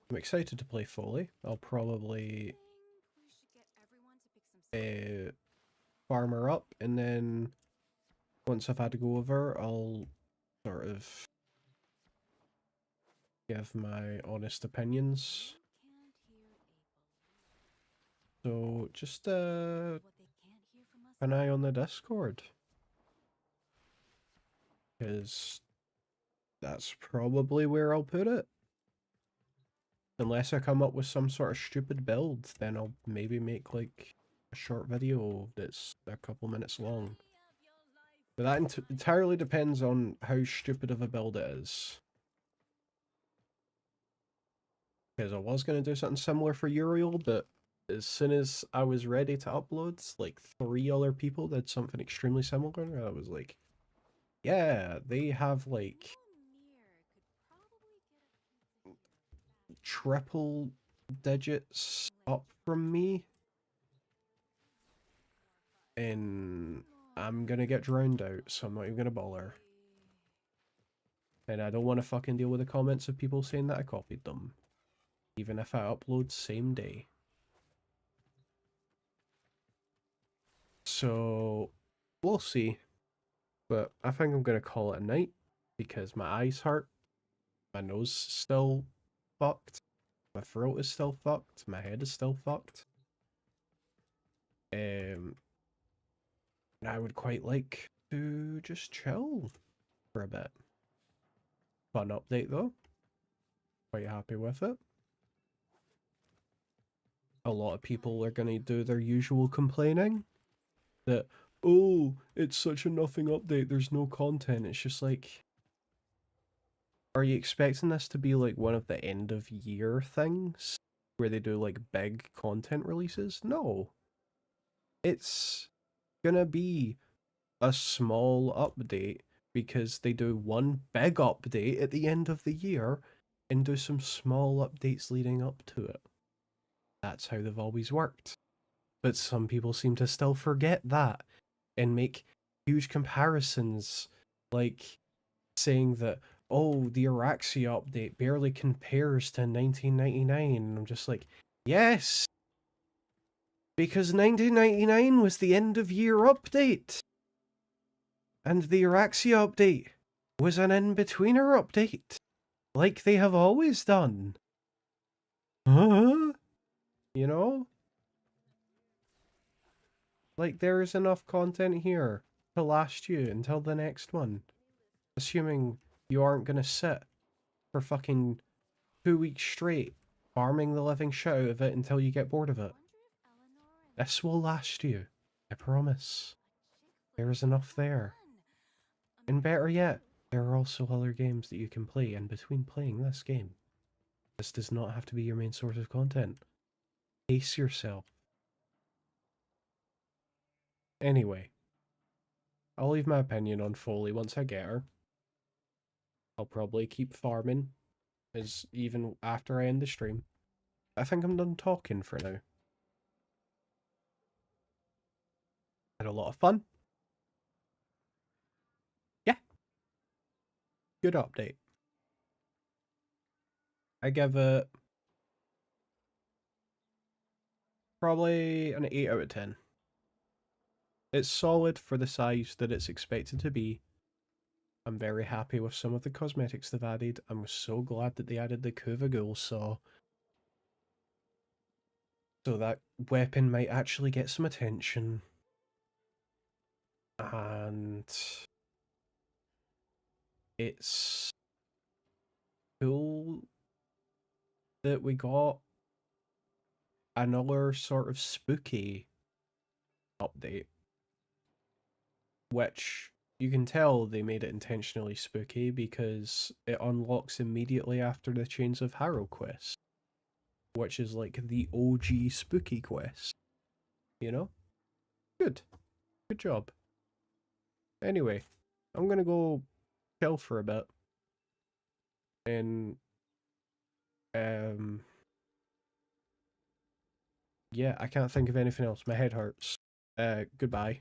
I'm excited to play Foley. I'll probably farm her up, and then once I've had a go over, I'll sort of give my honest opinions. So just an eye on the Discord, because that's probably where I'll put it. Unless I come up with some sort of stupid build, then I'll maybe make like a short video that's a couple minutes long. But that entirely depends on how stupid of a build it is. Because I was going to do something similar for Uriel, but as soon as I was ready to upload, like 3 other people did something extremely similar, and I was like, yeah, they have like triple digits up from me, and I'm gonna get drowned out, so I'm not even gonna bother. And I don't want to fucking deal with the comments of people saying that I copied them, even if I upload same day. So we'll see, but I think I'm gonna call it a night because my eyes hurt, my nose is still fucked, my throat is still fucked, my head is still fucked. And I would quite like to just chill for a bit. Fun update though. Quite happy with it. A lot of people are going to do their usual complaining that, oh, it's such a nothing update, there's no content. It's just like, are you expecting this to be like one of the end of year things where they do like big content releases? No. It's gonna be a small update because they do one big update at the end of the year and do some small updates leading up to it. That's how they've always worked. But some people seem to still forget that and make huge comparisons, like saying that, oh, the Araxia update barely compares to 1999. And I'm just like, yes, because 1999 was the end of year update. And the Araxia update was an in-betweener update, like they have always done. Huh? You know? Like, there is enough content here to last you until the next one. Assuming you aren't gonna sit for fucking 2 weeks straight, farming the living shit out of it until you get bored of it. This will last you. I promise. There is enough there. And better yet, there are also other games that you can play in between playing this game. This does not have to be your main source of content. Pace yourself. Anyway, I'll leave my opinion on Foley once I get her. I'll probably keep farming, as even after I end the stream. I think I'm done talking for now. Had a lot of fun. Yeah. Good update. I give it probably an 8 out of 10. It's solid for the size that it's expected to be. I'm very happy with some of the cosmetics they've added. I'm so glad that they added the KUVA GHOULSAW. So that weapon might actually get some attention. And it's cool that we got another sort of spooky update, which you can tell they made it intentionally spooky because it unlocks immediately after the Chains of Harrow quest, which is like the OG spooky quest, you know? Good job. Anyway, I'm gonna go chill for a bit and yeah, I can't think of anything else. My head hurts. Goodbye.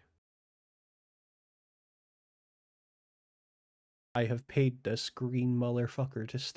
I have paid this green motherfucker to stay.